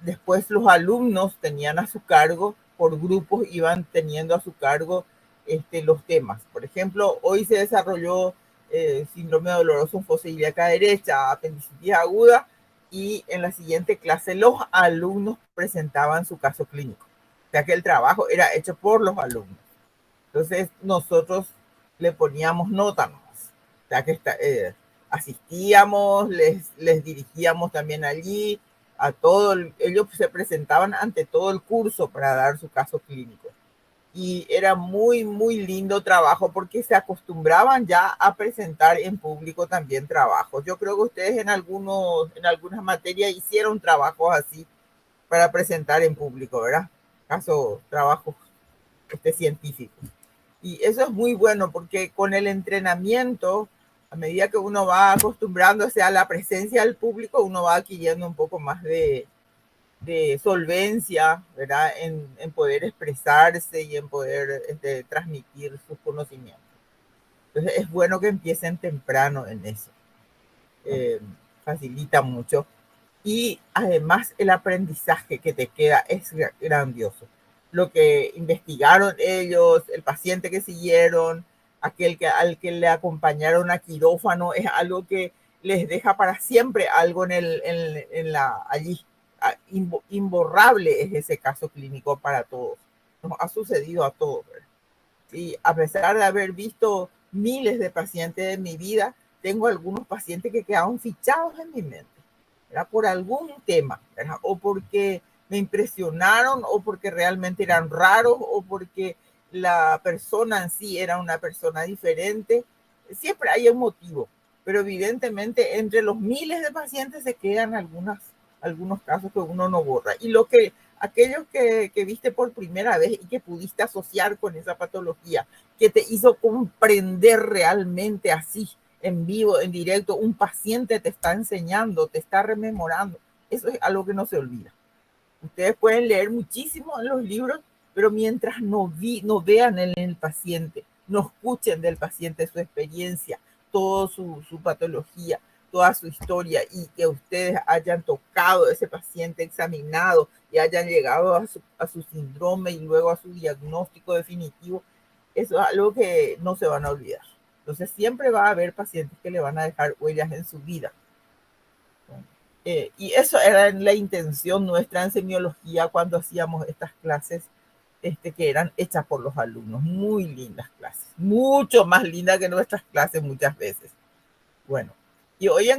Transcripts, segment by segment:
después los alumnos tenían a su cargo, por grupos iban teniendo a su cargo los temas. Por ejemplo, hoy se desarrolló síndrome doloroso en fosa ilíaca derecha, apendicitis aguda, y en la siguiente clase los alumnos presentaban su caso clínico. O sea que el trabajo era hecho por los alumnos. Entonces nosotros le poníamos nota nomás. O sea que asistíamos, les dirigíamos también allí, a todo, ellos se presentaban ante todo el curso para dar su caso clínico. Y era muy, muy lindo trabajo porque se acostumbraban ya a presentar en público también trabajos. Yo creo que ustedes en algunas materias hicieron trabajos así para presentar en público, ¿verdad? Trabajos científicos. Y eso es muy bueno porque con el entrenamiento, a medida que uno va acostumbrándose a la presencia del público, uno va adquiriendo un poco más de solvencia, ¿verdad? En poder expresarse y en poder transmitir sus conocimientos. Entonces es bueno que empiecen temprano en eso. Facilita mucho. Y además el aprendizaje que te queda es grandioso. Lo que investigaron ellos, el paciente que siguieron, al que le acompañaron a quirófano, es algo que les deja para siempre algo allí. Imborrable es ese caso clínico para todos. Nos ha sucedido a todos. ¿Verdad? Y a pesar de haber visto miles de pacientes en mi vida, tengo algunos pacientes que quedaron fichados en mi mente, ¿verdad? Por algún tema, ¿verdad? O porque me impresionaron, o porque realmente eran raros, o porque la persona en sí era una persona diferente. Siempre hay un motivo, pero evidentemente entre los miles de pacientes se quedan algunos casos que uno no borra. Y aquellos que viste por primera vez y que pudiste asociar con esa patología, que te hizo comprender realmente así, en vivo, en directo, un paciente te está enseñando, te está rememorando. Eso es algo que no se olvida. Ustedes pueden leer muchísimo en los libros, pero mientras no vean en el paciente, no escuchen del paciente su experiencia, toda su patología, toda su historia, y que ustedes hayan tocado a ese paciente, examinado y hayan llegado a su síndrome y luego a su diagnóstico definitivo, eso es algo que no se van a olvidar. Entonces siempre va a haber pacientes que le van a dejar huellas en su vida. Y eso era la intención nuestra en semiología cuando hacíamos estas clases que eran hechas por los alumnos. Muy lindas clases, mucho más lindas que nuestras clases muchas veces. Bueno, y hoy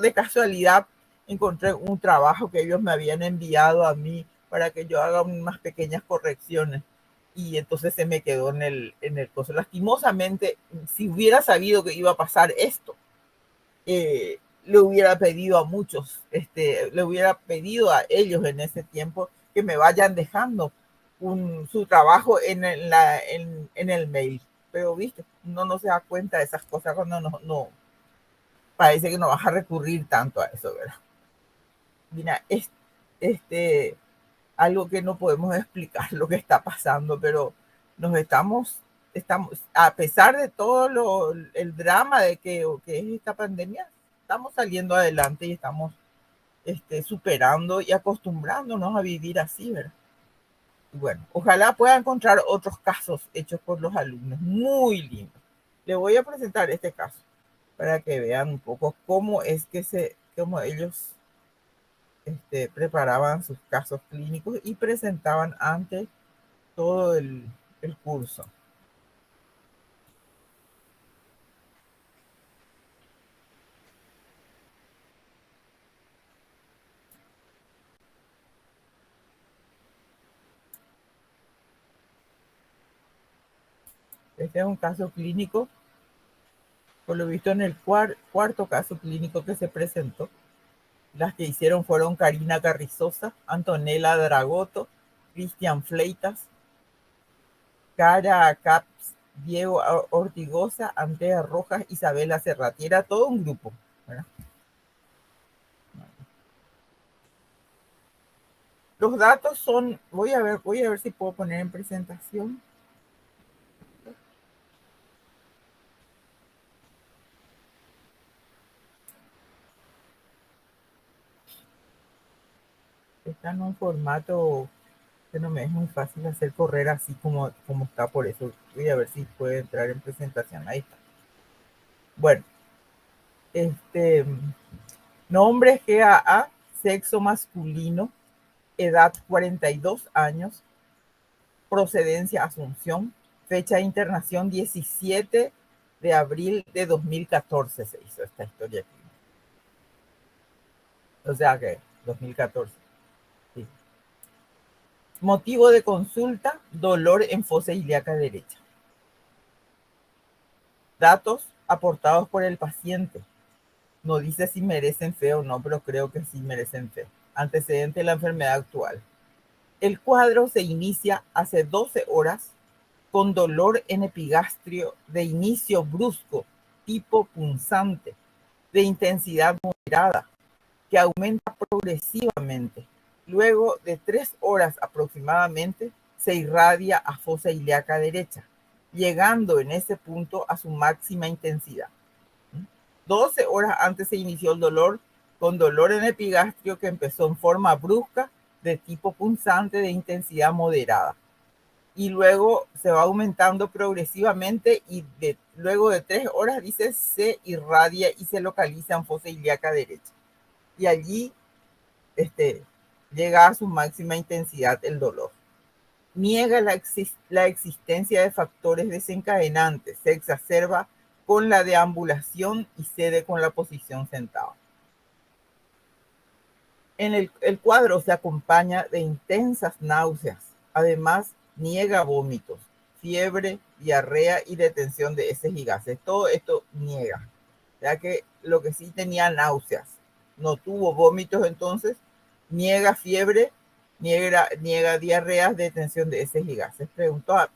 de casualidad, encontré un trabajo que ellos me habían enviado a mí para que yo haga unas pequeñas correcciones. Y entonces se me quedó en el coso. Lastimosamente, si hubiera sabido que iba a pasar esto, le hubiera pedido a muchos, le hubiera pedido a ellos en ese tiempo que me vayan dejando su trabajo en el mail. Pero, viste, uno no se da cuenta de esas cosas cuando no parece que no vas a recurrir tanto a eso, ¿verdad? Mira, es este, algo que no podemos explicar lo que está pasando, pero nos estamos a pesar de todo el drama que es esta pandemia, estamos saliendo adelante y estamos superando y acostumbrándonos a vivir así, ¿verdad? Y bueno, ojalá pueda encontrar otros casos hechos por los alumnos, muy lindos. Le voy a presentar este caso para que vean un poco cómo es cómo ellos preparaban sus casos clínicos y presentaban ante todo el curso. Este es un caso clínico, por lo visto en el cuarto caso clínico que se presentó. Las que hicieron fueron Karina Carrizosa, Antonella Dragoto, Cristian Fleitas, Cara Caps, Diego Ortigosa, Andrea Rojas, Isabela Serratiera, todo un grupo, ¿verdad? Los datos son, voy a ver si puedo poner en presentación. está en un formato que no me es muy fácil hacer correr así como está, por eso voy a ver si puede entrar en presentación. Ahí está. Bueno, este nombre GAA, sexo masculino, edad 42 años, procedencia Asunción, fecha de internación 17 de abril de 2014 se hizo esta historia aquí. O sea que 2014. Sí. Motivo de consulta, dolor en fosa ilíaca derecha. Datos aportados por el paciente. No dice si merecen fe o no, pero creo que sí merecen fe. Antecedente de la enfermedad actual. El cuadro se inicia hace 12 horas con dolor en epigastrio de inicio brusco, tipo punzante, de intensidad moderada, que aumenta progresivamente. Luego de 3 horas aproximadamente, se irradia a fosa ilíaca derecha, llegando en ese punto a su máxima intensidad. 12 horas antes se inició el dolor, con dolor en epigastrio que empezó en forma brusca, de tipo punzante, de intensidad moderada. Y luego se va aumentando progresivamente y luego de 3 horas, dice, se irradia y se localiza en fosa ilíaca derecha. Y allí llega a su máxima intensidad el dolor. Niega la existencia de factores desencadenantes, se exacerba con la deambulación y cede con la posición sentado. El cuadro se acompaña de intensas náuseas. Además, niega vómitos, fiebre, diarrea y detención de heces y gases. Todo esto niega, ya que lo que sí tenía náuseas. No tuvo vómitos entonces, niega fiebre, niega diarreas, detención de heces y gases.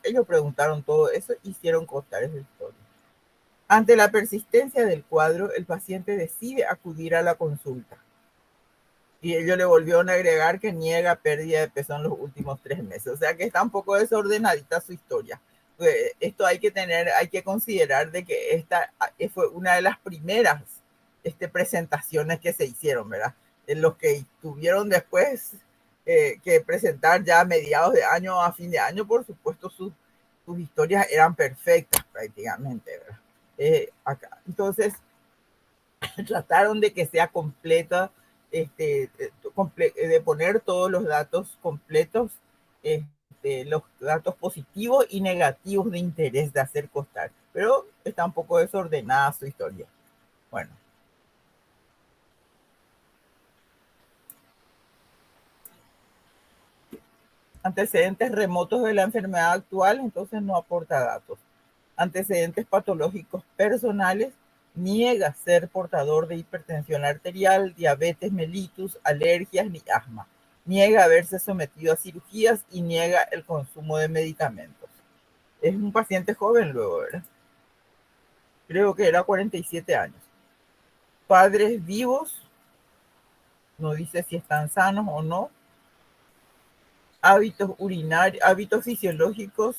Ellos preguntaron todo eso, hicieron constar esa historia. Ante la persistencia del cuadro, el paciente decide acudir a la consulta. Y ellos le volvieron a agregar que niega pérdida de peso en los últimos 3 meses. O sea que está un poco desordenadita su historia. Esto hay que considerar de que esta fue una de las primeras presentaciones que se hicieron, ¿verdad? En los que tuvieron después que presentar ya a mediados de año, a fin de año, por supuesto, sus historias eran perfectas prácticamente, ¿verdad? Entonces, trataron de que sea completa, de poner todos los datos completos, los datos positivos y negativos de interés de hacer constar, pero está un poco desordenada su historia. Bueno. Antecedentes remotos de la enfermedad actual, entonces no aporta datos. Antecedentes patológicos personales, niega ser portador de hipertensión arterial, diabetes mellitus, alergias ni asma. Niega haberse sometido a cirugías y niega el consumo de medicamentos. Es un paciente joven luego, ¿verdad? Creo que era 47 años. Padres vivos, no dice si están sanos o no. Hábitos urinarios, hábitos fisiológicos,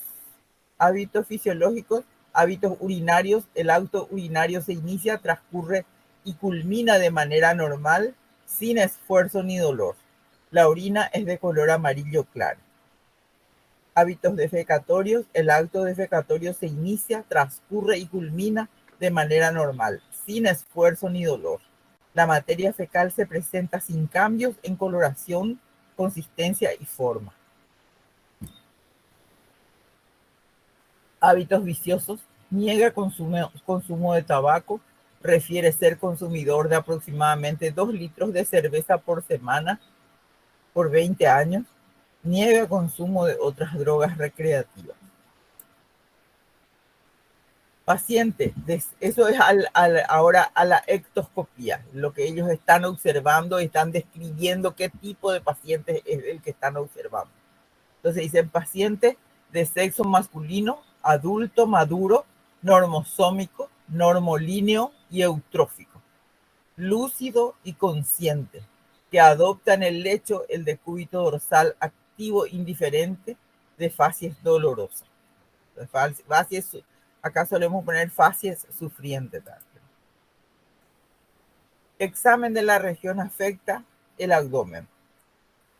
hábitos urinarios. El acto urinario se inicia, transcurre y culmina de manera normal, sin esfuerzo ni dolor. La orina es de color amarillo claro. Hábitos defecatorios. El acto defecatorio se inicia, transcurre y culmina de manera normal, sin esfuerzo ni dolor. La materia fecal se presenta sin cambios en coloración, consistencia y forma. Hábitos viciosos. Niega consumo de tabaco. Refiere ser consumidor de aproximadamente 2 litros de cerveza por semana por 20 años. Niega consumo de otras drogas recreativas. Paciente, eso es ahora a la ectoscopía, lo que ellos están observando, están describiendo qué tipo de paciente es el que están observando. Entonces dicen paciente de sexo masculino, adulto, maduro, normosómico, normolíneo y eutrófico, lúcido y consciente, que adopta en el lecho el decúbito dorsal activo indiferente de facies dolorosas. Facies, acá solemos poner facies sufrientes. Examen de la región afecta el abdomen.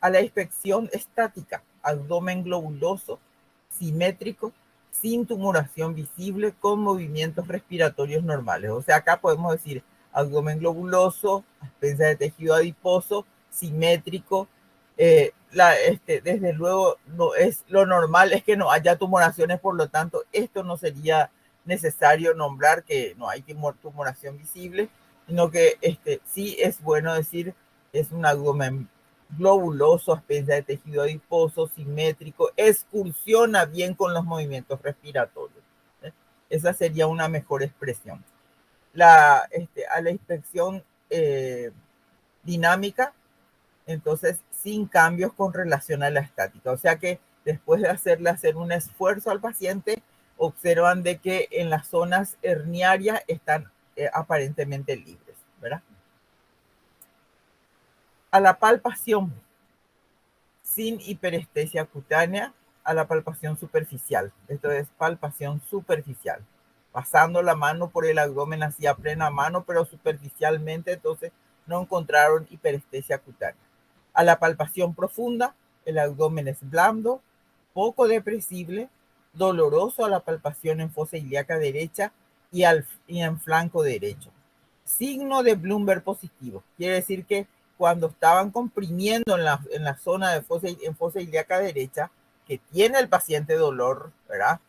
a la inspección estática, abdomen globuloso, simétrico, sin tumoración visible, con movimientos respiratorios normales. O sea, acá podemos decir abdomen globuloso, aspencia de tejido adiposo, simétrico. Desde luego, no es lo normal es que no haya tumoraciones, por lo tanto, esto no sería necesario nombrar que no hay tumoración visible, sino que sí es bueno decir es un abdomen globuloso, aspencia de tejido adiposo, simétrico, excursiona bien con los movimientos respiratorios. ¿Eh? Esa sería una mejor expresión. A la inspección dinámica, entonces sin cambios con relación a la estática. O sea que después de hacer un esfuerzo al paciente, observan de que en las zonas herniarias están aparentemente libres, ¿verdad? A la palpación, sin hiperestesia cutánea, a la palpación superficial. Esto es palpación superficial. Pasando la mano por el abdomen así a plena mano, pero superficialmente, entonces no encontraron hiperestesia cutánea. A la palpación profunda, el abdomen es blando, poco depresible, doloroso a la palpación en fosa ilíaca derecha y en flanco derecho. Signo de Bloomberg positivo. Quiere decir que cuando estaban comprimiendo en la zona de fosa ilíaca derecha, que tiene el paciente dolor, ¿verdad?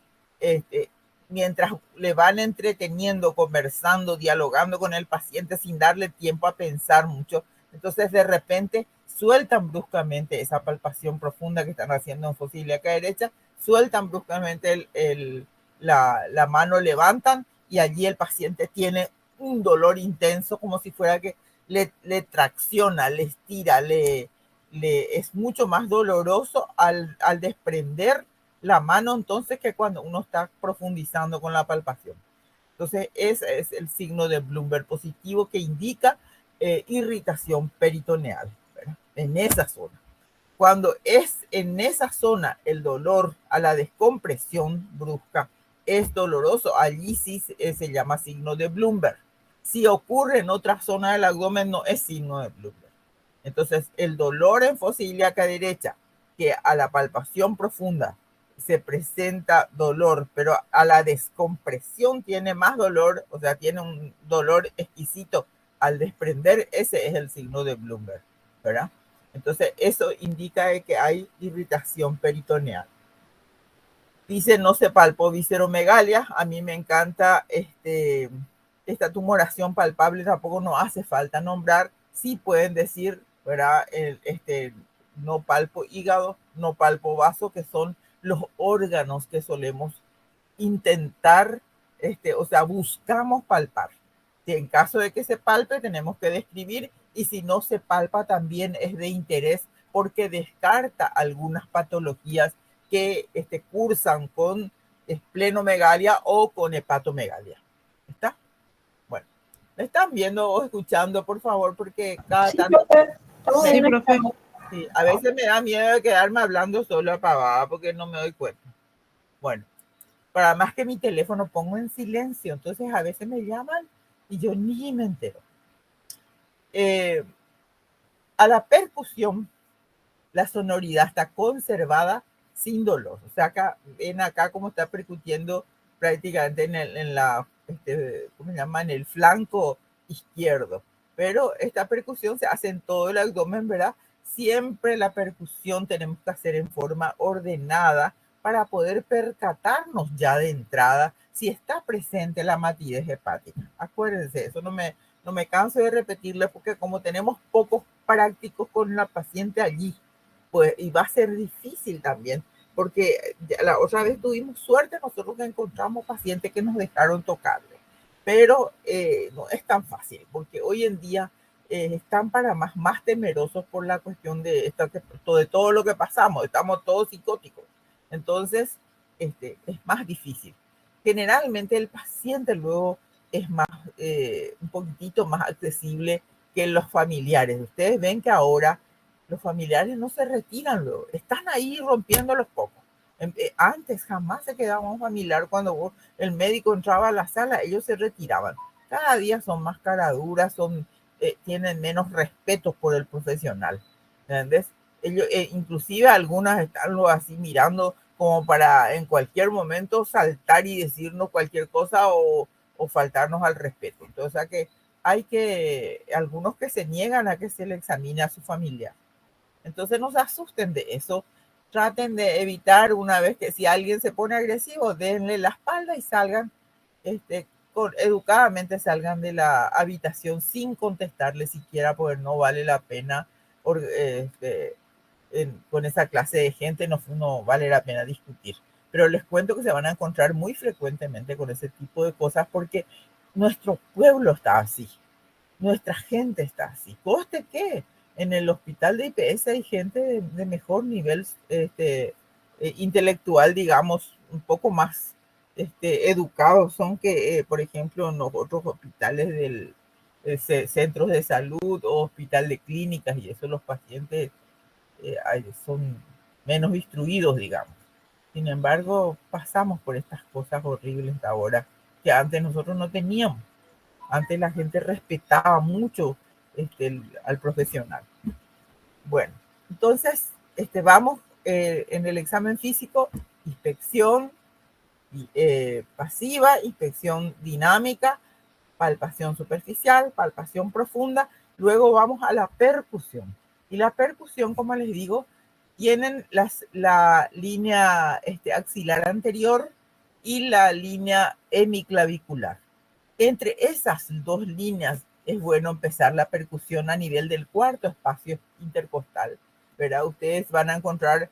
Mientras le van entreteniendo, conversando, dialogando con el paciente sin darle tiempo a pensar mucho, entonces de repente sueltan bruscamente esa palpación profunda que están haciendo en fosa ilíaca derecha, sueltan bruscamente la mano, levantan y allí el paciente tiene un dolor intenso como si fuera que le tracciona, le estira, es mucho más doloroso al desprender la mano entonces que cuando uno está profundizando con la palpación. Entonces ese es el signo de Bloomberg positivo que indica irritación peritoneal, ¿verdad? En esa zona. Cuando es en esa zona el dolor a la descompresión brusca es doloroso, allí sí se llama signo de Bloomberg. Si ocurre en otra zona del abdomen, no es signo de Bloomberg. Entonces, el dolor en fosa ilíaca derecha, que a la palpación profunda se presenta dolor, pero a la descompresión tiene más dolor, o sea, tiene un dolor exquisito al desprender, ese es el signo de Bloomberg, ¿verdad? Entonces, eso indica que hay irritación peritoneal. Dice, no se palpó visceromegalia. A mí me encanta esta tumoración palpable, tampoco no hace falta nombrar. Sí pueden decir, ¿verdad? No palpo hígado, no palpo vaso, que son los órganos que solemos intentar, o sea, buscamos palpar. Si en caso de que se palpe, tenemos que describir, y si no se palpa, también es de interés porque descarta algunas patologías que cursan con esplenomegalia o con hepatomegalia. ¿Está? Bueno, ¿me están viendo o escuchando, por favor? Porque cada Sí, tanto... profe. Sí, profe. Sí, a veces me da miedo de quedarme hablando solo a pavada porque no me doy cuenta. Bueno, para más que mi teléfono pongo en silencio, entonces a veces me llaman y yo ni me entero. A la percusión, la sonoridad está conservada sin dolor. O sea, ven acá cómo está percutiendo prácticamente ¿cómo se llama? En el flanco izquierdo. Pero esta percusión se hace en todo el abdomen, ¿verdad? Siempre la percusión tenemos que hacer en forma ordenada para poder percatarnos ya de entrada si está presente la matidez hepática. Acuérdense, eso no me canso de repetirle porque como tenemos pocos prácticos con la paciente allí, pues, y va a ser difícil también, porque la otra vez tuvimos suerte, nosotros encontramos pacientes que nos dejaron tocarle, pero no es tan fácil, porque hoy en día están para más temerosos por la cuestión de todo lo que pasamos, estamos todos psicóticos, entonces es más difícil. Generalmente el paciente luego es más, un poquitito más accesible que los familiares. Ustedes ven que ahora los familiares no se retiran luego, están ahí rompiendo los cocos. Antes jamás se quedaba un familiar cuando el médico entraba a la sala, ellos se retiraban. Cada día son más caraduras, tienen menos respeto por el profesional, ¿entiendes? Ellos, inclusive algunas están así mirando como para en cualquier momento saltar y decirnos cualquier cosa o faltarnos al respeto. Entonces, o sea que hay que, algunos que se niegan a que se le examine a su familia. Entonces no se asusten de eso. Traten de evitar una vez que si alguien se pone agresivo, denle la espalda y salgan, educadamente salgan de la habitación sin contestarle siquiera, porque no vale la pena con esa clase de gente, no vale la pena discutir. Pero les cuento que se van a encontrar muy frecuentemente con ese tipo de cosas porque nuestro pueblo está así, nuestra gente está así. Coste que en el hospital de IPS hay gente de mejor nivel intelectual, digamos, un poco más educados son que, por ejemplo, en los otros hospitales del centros de salud o hospital de clínicas y eso los pacientes son menos instruidos, digamos. Sin embargo, pasamos por estas cosas horribles de ahora que antes nosotros no teníamos. Antes la gente respetaba mucho al profesional. Bueno, entonces vamos en el examen físico, inspección pasiva, inspección dinámica, palpación superficial, palpación profunda, luego vamos a la percusión. Y la percusión, como les digo, tienen la línea axilar anterior y la línea hemiclavicular. Entre esas dos líneas es bueno empezar la percusión a nivel del cuarto espacio intercostal, ¿verdad? Ustedes van a encontrar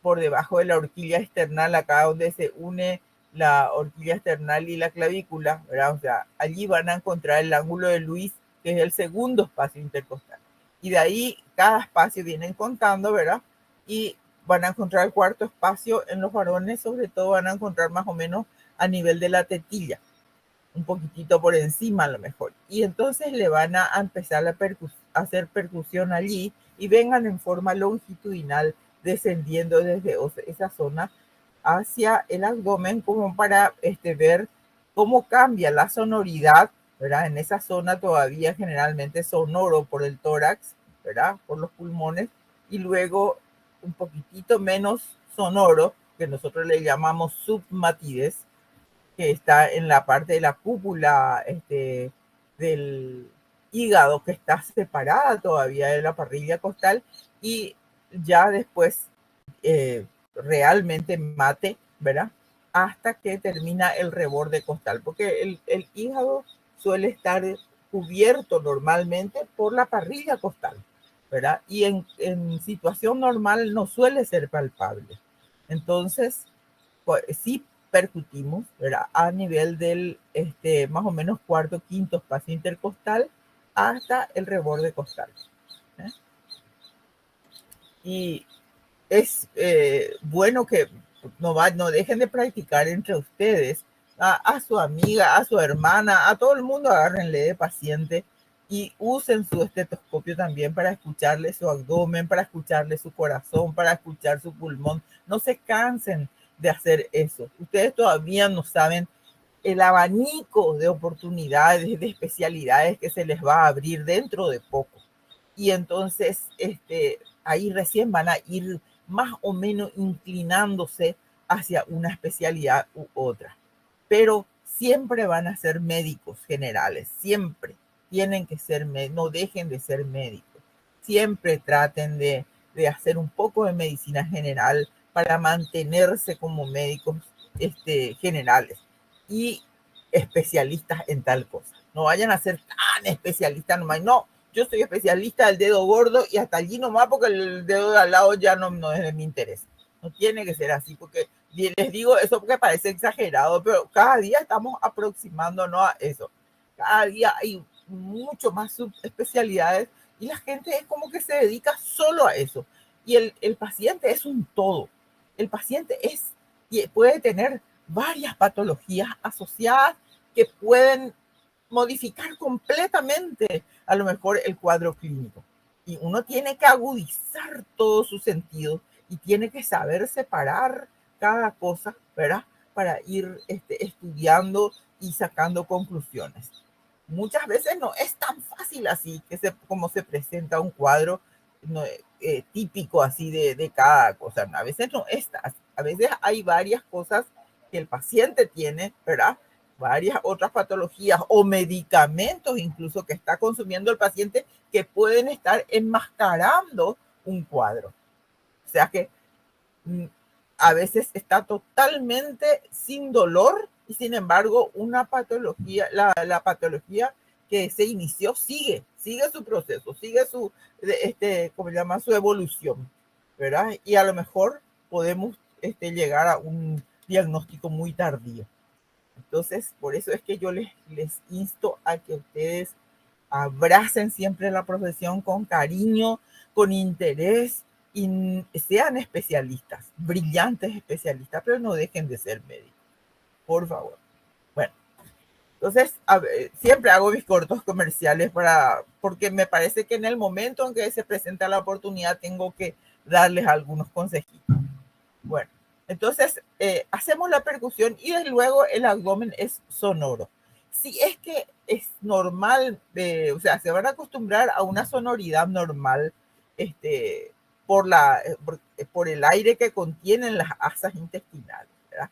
por debajo de la horquilla external, acá donde se une la horquilla external y la clavícula, ¿verdad? O sea, allí van a encontrar el ángulo de Luis, que es el segundo espacio intercostal. Y de ahí cada espacio vienen contando, ¿verdad? Y van a encontrar el cuarto espacio en los varones, sobre todo van a encontrar más o menos a nivel de la tetilla, un poquitito por encima a lo mejor. Y entonces le van a empezar a hacer percusión allí y vengan en forma longitudinal descendiendo desde esa zona hacia el abdomen como para ver cómo cambia la sonoridad, ¿verdad? En esa zona todavía generalmente sonoro por el tórax, ¿verdad? Por los pulmones y luego un poquitito menos sonoro, que nosotros le llamamos submatides, que está en la parte de la cúpula del hígado, que está separada todavía de la parrilla costal, y ya después realmente mate, ¿verdad? Hasta que termina el reborde costal, porque el hígado suele estar cubierto normalmente por la parrilla costal, ¿verdad? Y en situación normal no suele ser palpable. Entonces, pues, sí percutimos, ¿verdad? A nivel del más o menos cuarto, quinto espacio intercostal hasta el reborde costal. ¿eh? Y es bueno que no dejen de practicar entre ustedes, a su amiga, a su hermana, a todo el mundo, agárrenle de paciente y usen su estetoscopio también para escucharle su abdomen, para escucharle su corazón, para escuchar su pulmón. No se cansen de hacer eso. Ustedes todavía no saben el abanico de oportunidades, de especialidades que se les va a abrir dentro de poco. Y entonces ahí recién van a ir más o menos inclinándose hacia una especialidad u otra. Pero siempre van a ser médicos generales, siempre tienen que ser médicos, no dejen de ser médicos. Siempre traten de hacer un poco de medicina general para mantenerse como médicos generales y especialistas en tal cosa. No vayan a ser tan especialistas nomás. No, yo soy especialista del dedo gordo y hasta allí nomás porque el dedo de al lado ya no es de mi interés. No tiene que ser así porque les digo eso porque parece exagerado, pero cada día estamos aproximándonos a eso. Cada día hay mucho más subespecialidades y la gente es como que se dedica solo a eso. Y el paciente es un todo. El paciente puede tener varias patologías asociadas que pueden modificar completamente a lo mejor el cuadro clínico. Y uno tiene que agudizar todos sus sentidos y tiene que saber separar cada cosa, ¿verdad? Para ir estudiando y sacando conclusiones. Muchas veces no es tan fácil así como se presenta un cuadro. No, típico así de cada cosa. A veces no estas, a veces hay varias cosas que el paciente tiene, ¿verdad? Varias otras patologías o medicamentos incluso que está consumiendo el paciente que pueden estar enmascarando un cuadro. O sea que a veces está totalmente sin dolor y sin embargo una patología, la patología que se inició sigue su proceso, sigue su, ¿cómo se llama? Su evolución, ¿verdad? Y a lo mejor podemos llegar a un diagnóstico muy tardío. Entonces, por eso es que yo les insto a que ustedes abracen siempre la profesión con cariño, con interés y sean especialistas, brillantes especialistas, pero no dejen de ser médicos, por favor. Bueno, entonces siempre hago mis cortos comerciales porque me parece que en el momento en que se presenta la oportunidad tengo que darles algunos consejitos. Bueno, entonces hacemos la percusión y desde luego el abdomen es sonoro. Si es que es normal, o sea, se van a acostumbrar a una sonoridad normal por, por el aire que contienen las asas intestinales, ¿verdad?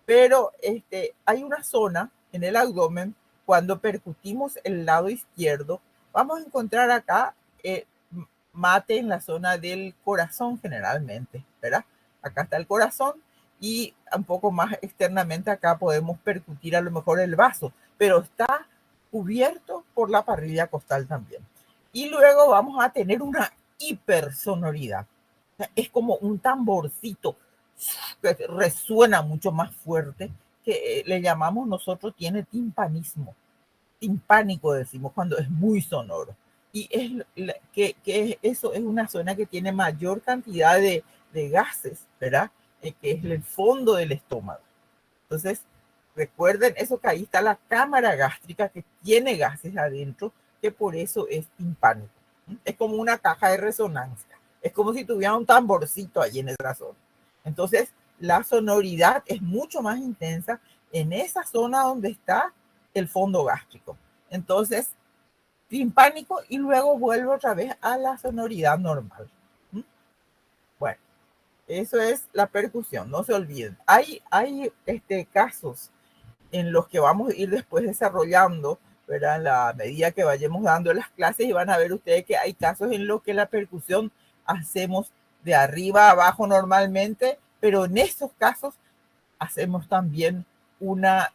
Pero hay una zona en el abdomen, cuando percutimos el lado izquierdo, vamos a encontrar acá mate en la zona del corazón generalmente, ¿verdad? Acá está el corazón y un poco más externamente acá podemos percutir a lo mejor el vaso, pero está cubierto por la parrilla costal también. Y luego vamos a tener una hipersonoridad. Es como un tamborcito que resuena mucho más fuerte, que le llamamos nosotros, tiene timpanismo. Timpánico decimos cuando es muy sonoro. Y eso es una zona que tiene mayor cantidad de gases, ¿verdad? Que es el fondo del estómago. Entonces, recuerden eso, que ahí está la cámara gástrica que tiene gases adentro, que por eso es timpánico. Es como una caja de resonancia. Es como si tuviera un tamborcito ahí en esa zona. Entonces, la sonoridad es mucho más intensa en esa zona donde está el fondo gástrico. Entonces, timpánico y luego vuelve otra vez a la sonoridad normal. Bueno, eso es la percusión, no se olviden. Hay casos en los que vamos a ir después desarrollando, ¿verdad? En la medida que vayamos dando las clases, y van a ver ustedes que hay casos en los que la percusión hacemos de arriba a abajo normalmente, pero en estos casos hacemos también una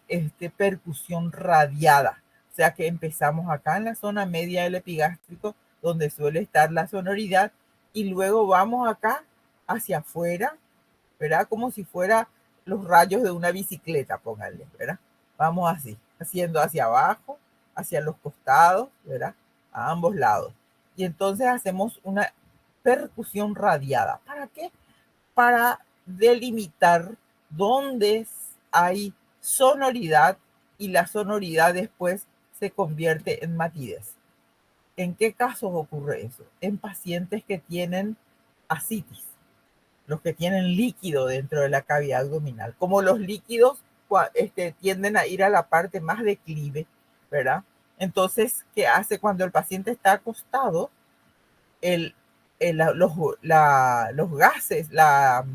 percusión radiada. O sea que empezamos acá en la zona media del epigástrico, donde suele estar la sonoridad, y luego vamos acá hacia afuera, ¿verdad? Como si fuera los rayos de una bicicleta, pónganle, ¿verdad? Vamos así, haciendo hacia abajo, hacia los costados, ¿verdad? A ambos lados. Y entonces hacemos una percusión radiada. ¿Para qué? Para delimitar dónde hay sonoridad y la sonoridad después se convierte en matidez. ¿En qué casos ocurre eso? En pacientes que tienen ascitis, los que tienen líquido dentro de la cavidad abdominal. Como los líquidos tienden a ir a la parte más declive, ¿verdad? Entonces, ¿qué hace cuando el paciente está acostado? El, los gases, las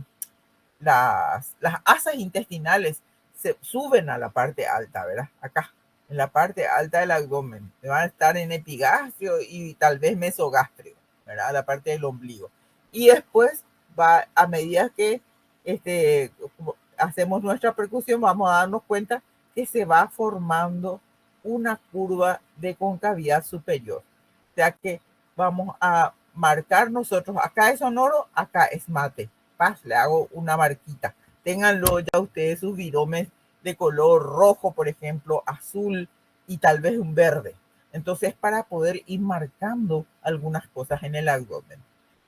asas intestinales se suben a la parte alta, ¿verdad? Acá, en la parte alta del abdomen. Van a estar en epigastrio y tal vez mesogastrio, ¿verdad? La parte del ombligo. Y después va, a medida que hacemos nuestra percusión, vamos a darnos cuenta que se va formando una curva de concavidad superior. O sea que vamos a marcar nosotros, acá es sonoro, acá es mate. Paz, le hago una marquita. Ténganlo ya ustedes sus viromes de color rojo, por ejemplo, azul y tal vez un verde. Entonces, para poder ir marcando algunas cosas en el abdomen.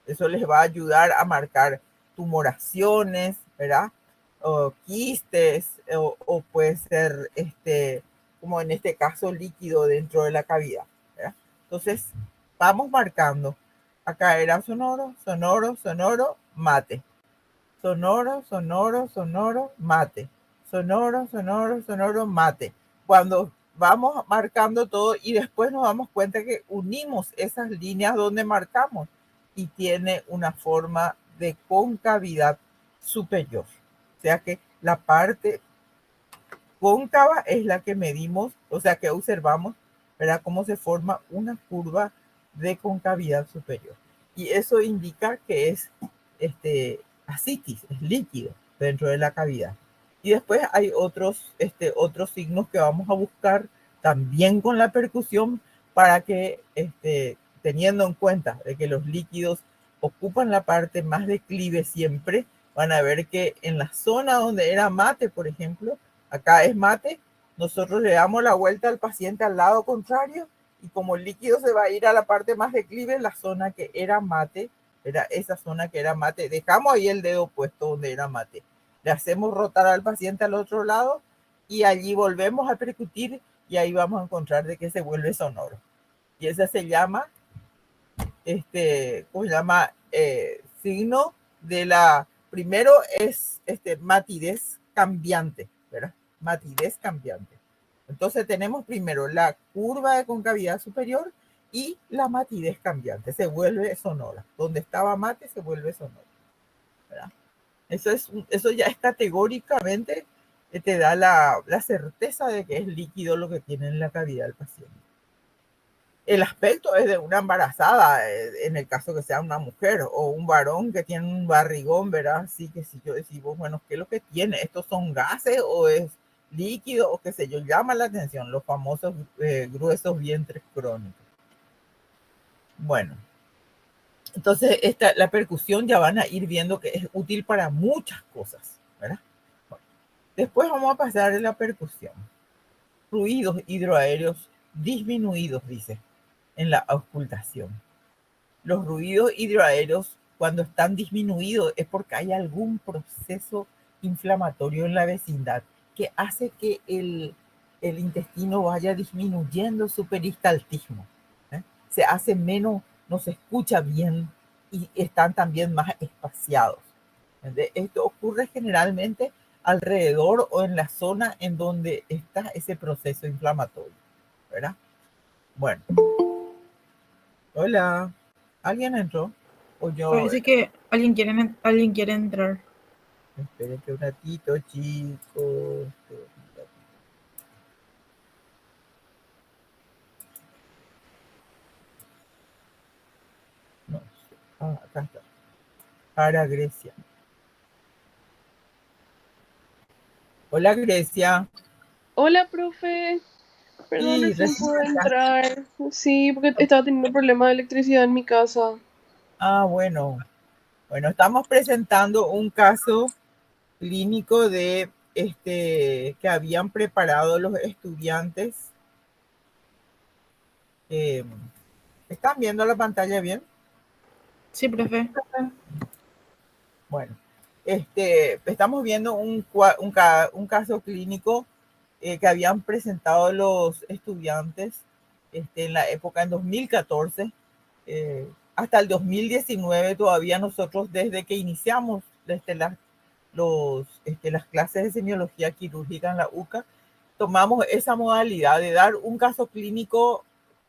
Eso les va a ayudar a marcar tumoraciones, ¿verdad? O quistes, o puede ser, como en este caso, líquido dentro de la cavidad, ¿verdad? Entonces, vamos marcando. Acá era sonoro, sonoro, sonoro, mate. Sonoro, sonoro, sonoro, mate. Sonoro, sonoro, sonoro, mate. Cuando vamos marcando todo y después nos damos cuenta que unimos esas líneas donde marcamos y tiene una forma de concavidad superior. O sea que la parte cóncava es la que medimos, o sea que observamos, ¿verdad? Cómo se forma una curva de concavidad superior. Y eso indica que es ascitis, es líquido dentro de la cavidad. Y después hay otros signos que vamos a buscar también con la percusión para que, teniendo en cuenta de que los líquidos ocupan la parte más declive siempre, van a ver que en la zona donde era mate, por ejemplo, acá es mate, nosotros le damos la vuelta al paciente al lado contrario y como el líquido se va a ir a la parte más declive, la zona que era mate, era esa zona que era mate, dejamos ahí el dedo puesto donde era mate, le hacemos rotar al paciente al otro lado y allí volvemos a percutir y ahí vamos a encontrar de que se vuelve sonoro. Y esa se llama, ¿cómo se llama? Signo de la, primero es matidez cambiante, ¿verdad? Matidez cambiante. Entonces tenemos primero la curva de concavidad superior y la matidez cambiante, se vuelve sonora. Donde estaba mate se vuelve sonora, ¿verdad? Eso ya es categóricamente, te da la certeza de que es líquido lo que tiene en la cavidad del paciente. El aspecto es de una embarazada, en el caso que sea una mujer o un varón que tiene un barrigón, ¿verdad? Así que si yo decimos, bueno, ¿qué es lo que tiene? ¿Estos son gases o es líquido o qué sé yo? Llama la atención los famosos gruesos vientres crónicos. Bueno, entonces la percusión ya van a ir viendo que es útil para muchas cosas, ¿verdad? Bueno, después vamos a pasar a la percusión. Ruidos hidroaéreos disminuidos, dice, en la auscultación. Los ruidos hidroaéreos, cuando están disminuidos, es porque hay algún proceso inflamatorio en la vecindad que hace que el intestino vaya disminuyendo su peristaltismo. Se hace menos, no se escucha bien y están también más espaciados. Esto ocurre generalmente alrededor o en la zona en donde está ese proceso inflamatorio, ¿verdad? Bueno, hola. ¿Alguien entró? O yo, Parece que alguien quiere entrar. espérenme un ratito, chicos. No sé. Ah, acá está. Para Grecia. Hola, Grecia. Hola, profe. Perdón, Sí, recién recién pude entraste. entrar. Sí, porque estaba teniendo problemas de electricidad en mi casa. Ah, bueno. Bueno, estamos presentando un caso clínico de que habían preparado los estudiantes. Eh, ¿Están viendo la pantalla bien? Sí, profe. Bueno, estamos viendo un caso clínico que habían presentado los estudiantes en la época en 2014, hasta el 2019 todavía nosotros desde que iniciamos las clases de semiología quirúrgica en la UCA, tomamos esa modalidad de dar un caso clínico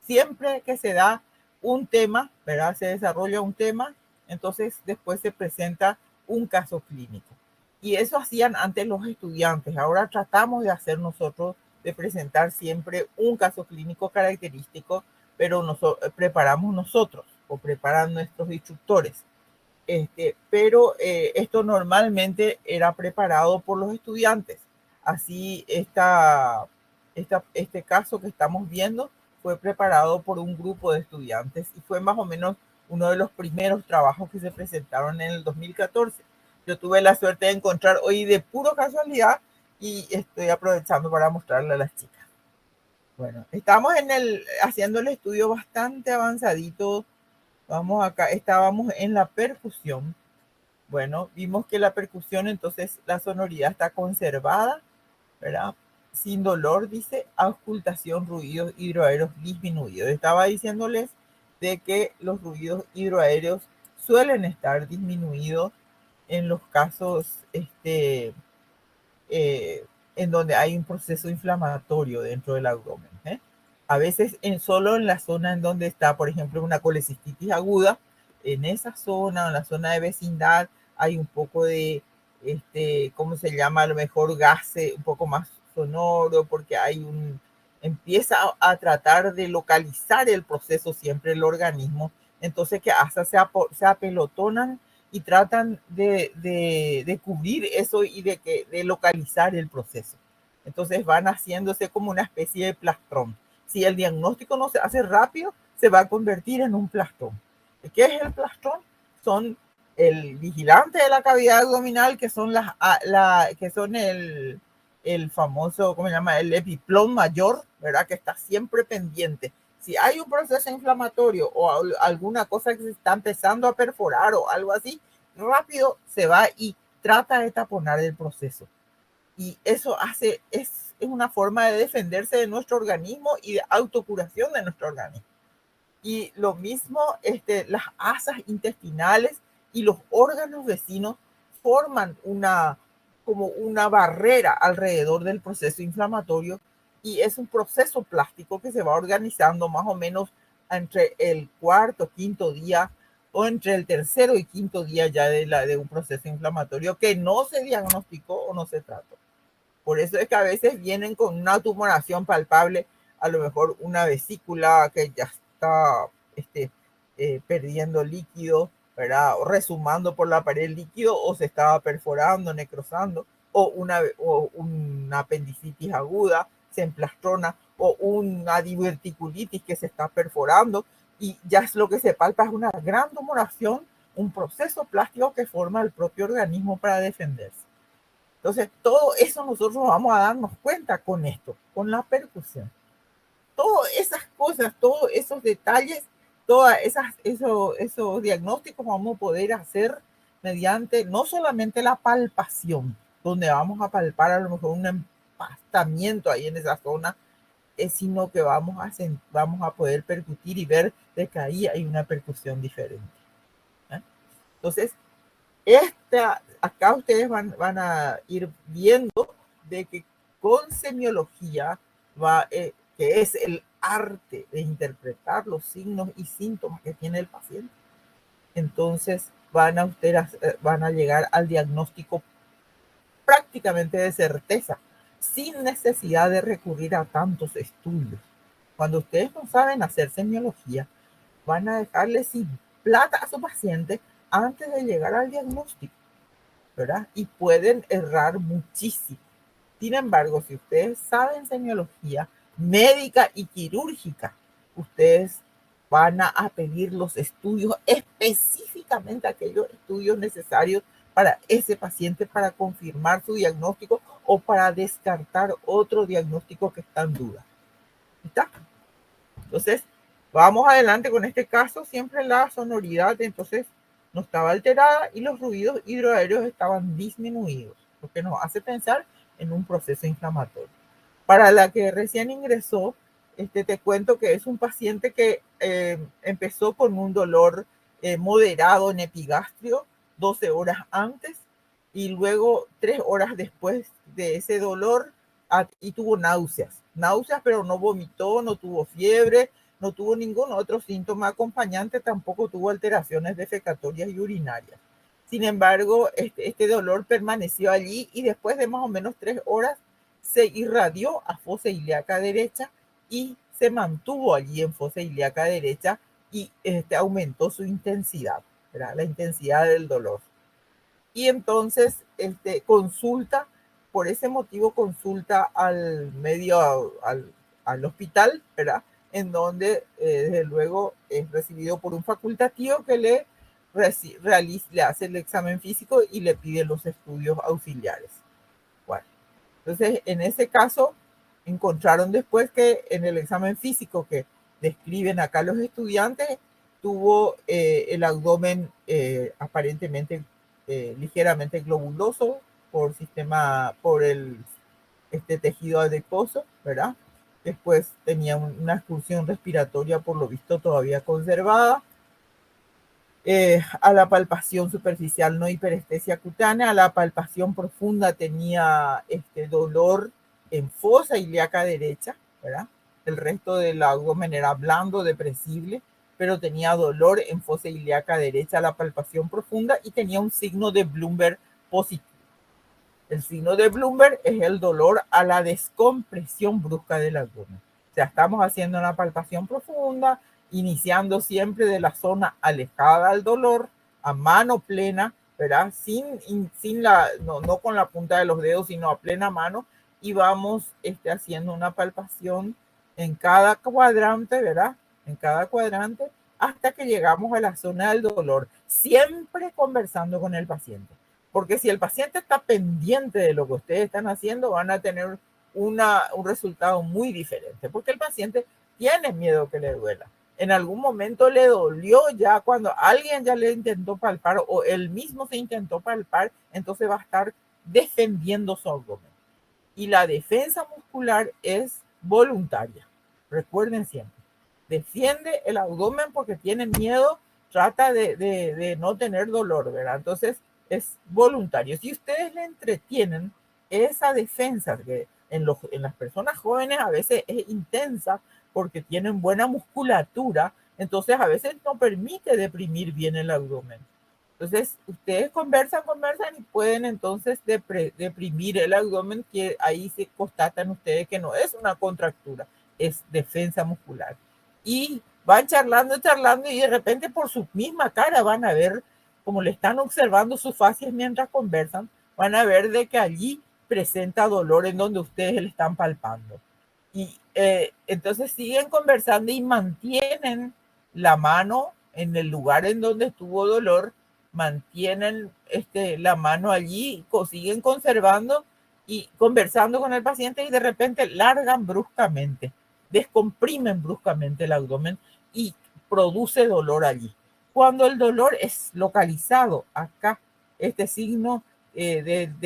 siempre que se da un tema, ¿verdad? Se desarrolla un tema, entonces después se presenta un caso clínico. Y eso hacían antes los estudiantes. Ahora tratamos de hacer nosotros, de presentar siempre un caso clínico característico, pero preparamos nosotros o preparan nuestros instructores. Pero esto normalmente era preparado por los estudiantes. Así, este caso que estamos viendo fue preparado por un grupo de estudiantes y fue más o menos uno de los primeros trabajos que se presentaron en el 2014. Yo tuve la suerte de encontrar hoy de puro casualidad y estoy aprovechando para mostrarle a las chicas. Bueno, estamos haciendo el estudio bastante avanzadito. Vamos acá, estábamos en la percusión. Bueno, vimos que la percusión, entonces la sonoridad está conservada, ¿verdad? Sin dolor, dice, auscultación, ruidos hidroaéreos disminuidos. Estaba diciéndoles de que los ruidos hidroaéreos suelen estar disminuidos en los casos en donde hay un proceso inflamatorio dentro del abdomen. A veces solo en la zona en donde está, por ejemplo, una colecistitis aguda, en esa zona, en la zona de vecindad, hay un poco de, ¿cómo se llama? A lo mejor gas un poco más sonoro, porque empieza a tratar de localizar el proceso siempre el organismo. Entonces, que hasta se apelotonan y tratan de cubrir eso y de localizar el proceso. Entonces van haciéndose como una especie de plastrón. Si el diagnóstico no se hace rápido, se va a convertir en un plastrón. ¿Qué es el plastrón? Son el vigilante de la cavidad abdominal, que son el famoso, ¿cómo se llama? El epiplón mayor, ¿verdad? Que está siempre pendiente. Si hay un proceso inflamatorio o alguna cosa que se está empezando a perforar o algo así, rápido se va y trata de taponar el proceso. Y eso es una forma de defenderse de nuestro organismo y de autocuración de nuestro organismo. Y lo mismo, las asas intestinales y los órganos vecinos forman como una barrera alrededor del proceso inflamatorio, y es un proceso plástico que se va organizando más o menos entre el cuarto, quinto día o entre el tercero y quinto día ya de un proceso inflamatorio que no se diagnosticó o no se trató. Por eso es que a veces vienen con una tumoración palpable, a lo mejor una vesícula que ya está perdiendo líquido, ¿verdad? O resumando por la pared líquido, o se estaba perforando, necrosando, o una apendicitis aguda, se emplastrona, o una diverticulitis que se está perforando, y ya es lo que se palpa, es una gran tumoración, un proceso plástico que forma el propio organismo para defenderse. Entonces, todo eso nosotros vamos a darnos cuenta con esto, con la percusión. Todas esas cosas, todos esos detalles, todos esos diagnósticos vamos a poder hacer mediante no solamente la palpación, donde vamos a palpar a lo mejor un empastamiento ahí en esa zona, sino que vamos a poder percutir y ver de que ahí hay una percusión diferente. Entonces, acá ustedes van a ir viendo de que con semiología que es el arte de interpretar los signos y síntomas que tiene el paciente, entonces van a llegar al diagnóstico prácticamente de certeza, sin necesidad de recurrir a tantos estudios. Cuando ustedes no saben hacer semiología, van a dejarle sin plata a su paciente antes de llegar al diagnóstico, ¿verdad? Y pueden errar muchísimo. Sin embargo, si ustedes saben semiología médica y quirúrgica, ustedes van a pedir los estudios, específicamente aquellos estudios necesarios para ese paciente, para confirmar su diagnóstico o para descartar otro diagnóstico que está en duda. ¿Está? Entonces, vamos adelante con este caso. Siempre la sonoridad entonces no estaba alterada y los ruidos hidroaéreos estaban disminuidos, lo que nos hace pensar en un proceso inflamatorio. Para la que recién ingresó, te cuento que es un paciente que empezó con un dolor moderado en epigastrio 12 horas antes, y luego 3 horas después de ese dolor y tuvo náuseas, pero no vomitó, no tuvo fiebre, no tuvo ningún otro síntoma acompañante, tampoco tuvo alteraciones defecatorias y urinarias. Sin embargo, este dolor permaneció allí, y después de más o menos 3 horas se irradió a fosa ilíaca derecha y se mantuvo allí en fosa ilíaca derecha, y aumentó su intensidad, ¿verdad? La intensidad del dolor. Y entonces consulta, por ese motivo consulta al hospital, ¿verdad? En donde desde luego es recibido por un facultativo que le hace el examen físico y le pide los estudios auxiliares. Bueno, entonces en ese caso encontraron después que en el examen físico que describen acá los estudiantes, tuvo el abdomen aparentemente ligeramente globuloso por el tejido adiposo, ¿verdad? Después tenía una excursión respiratoria por lo visto todavía conservada. A la palpación superficial no hiperestesia cutánea, a la palpación profunda tenía dolor en fosa ilíaca derecha, ¿verdad? El resto del abdomen era blando, depresible, pero tenía dolor en fosa ilíaca derecha a la palpación profunda y tenía un signo de Bloomberg positivo. El signo de Bloomberg es el dolor a la descompresión brusca del abdomen. O sea, estamos haciendo una palpación profunda, iniciando siempre de la zona alejada al dolor, a mano plena, ¿verdad? No con la punta de los dedos, sino a plena mano, y vamos haciendo una palpación en cada cuadrante, ¿verdad? En cada cuadrante, hasta que llegamos a la zona del dolor, siempre conversando con el paciente. Porque si el paciente está pendiente de lo que ustedes están haciendo, van a tener un resultado muy diferente, porque el paciente tiene miedo que le duela. En algún momento le dolió ya cuando alguien ya le intentó palpar o él mismo se intentó palpar, entonces va a estar defendiendo su abdomen. Y la defensa muscular es voluntaria. Recuerden siempre, defiende el abdomen porque tiene miedo, trata de no tener dolor, ¿verdad? Entonces es voluntario. Si ustedes le entretienen esa defensa, que en las personas jóvenes a veces es intensa porque tienen buena musculatura, entonces a veces no permite deprimir bien el abdomen. Entonces, ustedes conversan y pueden entonces deprimir el abdomen, que ahí se constatan ustedes que no es una contractura, es defensa muscular. Y van charlando y de repente por su misma cara van a ver, como le están observando sus facies mientras conversan, van a ver de que allí presenta dolor en donde ustedes le están palpando. Y entonces siguen conversando y mantienen la mano en el lugar en donde estuvo dolor, mantienen la mano allí, siguen conservando y conversando con el paciente, y de repente largan bruscamente, descomprimen bruscamente el abdomen y produce dolor allí. Cuando el dolor es localizado acá, este signo del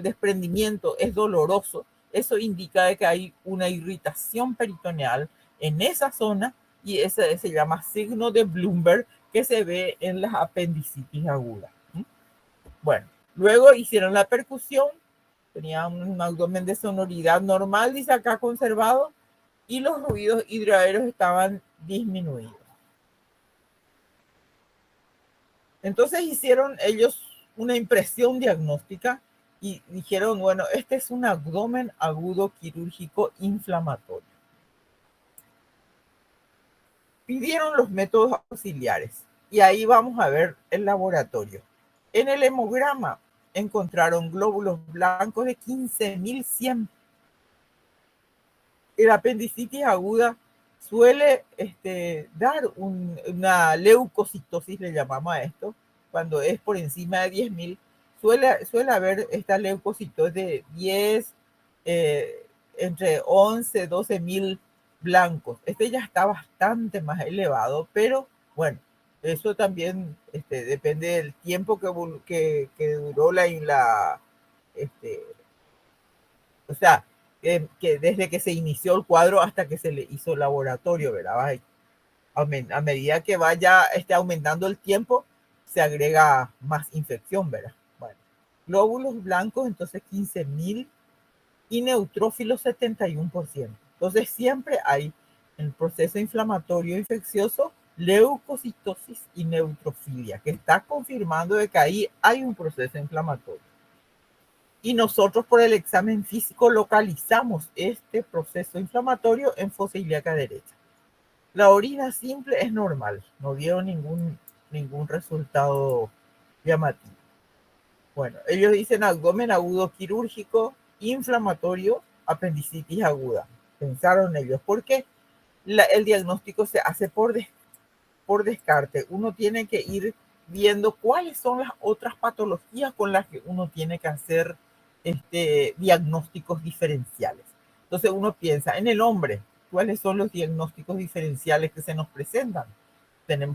desprendimiento es doloroso, eso indica que hay una irritación peritoneal en esa zona, y ese se llama signo de Bloomberg, que se ve en las apendicitis agudas. Bueno, luego hicieron la percusión, tenía un abdomen de sonoridad normal, dice acá, conservado, y los ruidos hidroaéreos estaban disminuidos. Entonces hicieron ellos una impresión diagnóstica y dijeron, bueno, este es un abdomen agudo quirúrgico inflamatorio. Pidieron los métodos auxiliares y ahí vamos a ver el laboratorio. En el hemograma encontraron glóbulos blancos de 15.100. El apendicitis aguda suele dar una leucocitosis, le llamamos a esto, cuando es por encima de 10.000, suele haber esta leucocitosis de 10, entre 11, 12.000 blancos. Este ya está bastante más elevado, pero bueno, eso también depende del tiempo que duró o sea, que desde que se inició el cuadro hasta que se le hizo el laboratorio, ¿verdad? A medida que vaya aumentando el tiempo, se agrega más infección, ¿verdad? Bueno, glóbulos blancos, entonces 15.000, y neutrófilos 71%. Entonces siempre hay en el proceso inflamatorio infeccioso leucocitosis y neutrofilia, que está confirmando de que ahí hay un proceso inflamatorio. Y nosotros por el examen físico localizamos este proceso inflamatorio en fosa ilíaca derecha. La orina simple es normal, no dieron ningún resultado llamativo. Bueno, ellos dicen abdomen agudo quirúrgico, inflamatorio, apendicitis aguda. Pensaron ellos, porque el diagnóstico se hace por descarte. Uno tiene que ir viendo cuáles son las otras patologías con las que uno tiene que hacer diagnósticos diferenciales. Entonces uno piensa en el hombre, ¿cuáles son los diagnósticos diferenciales que se nos presentan?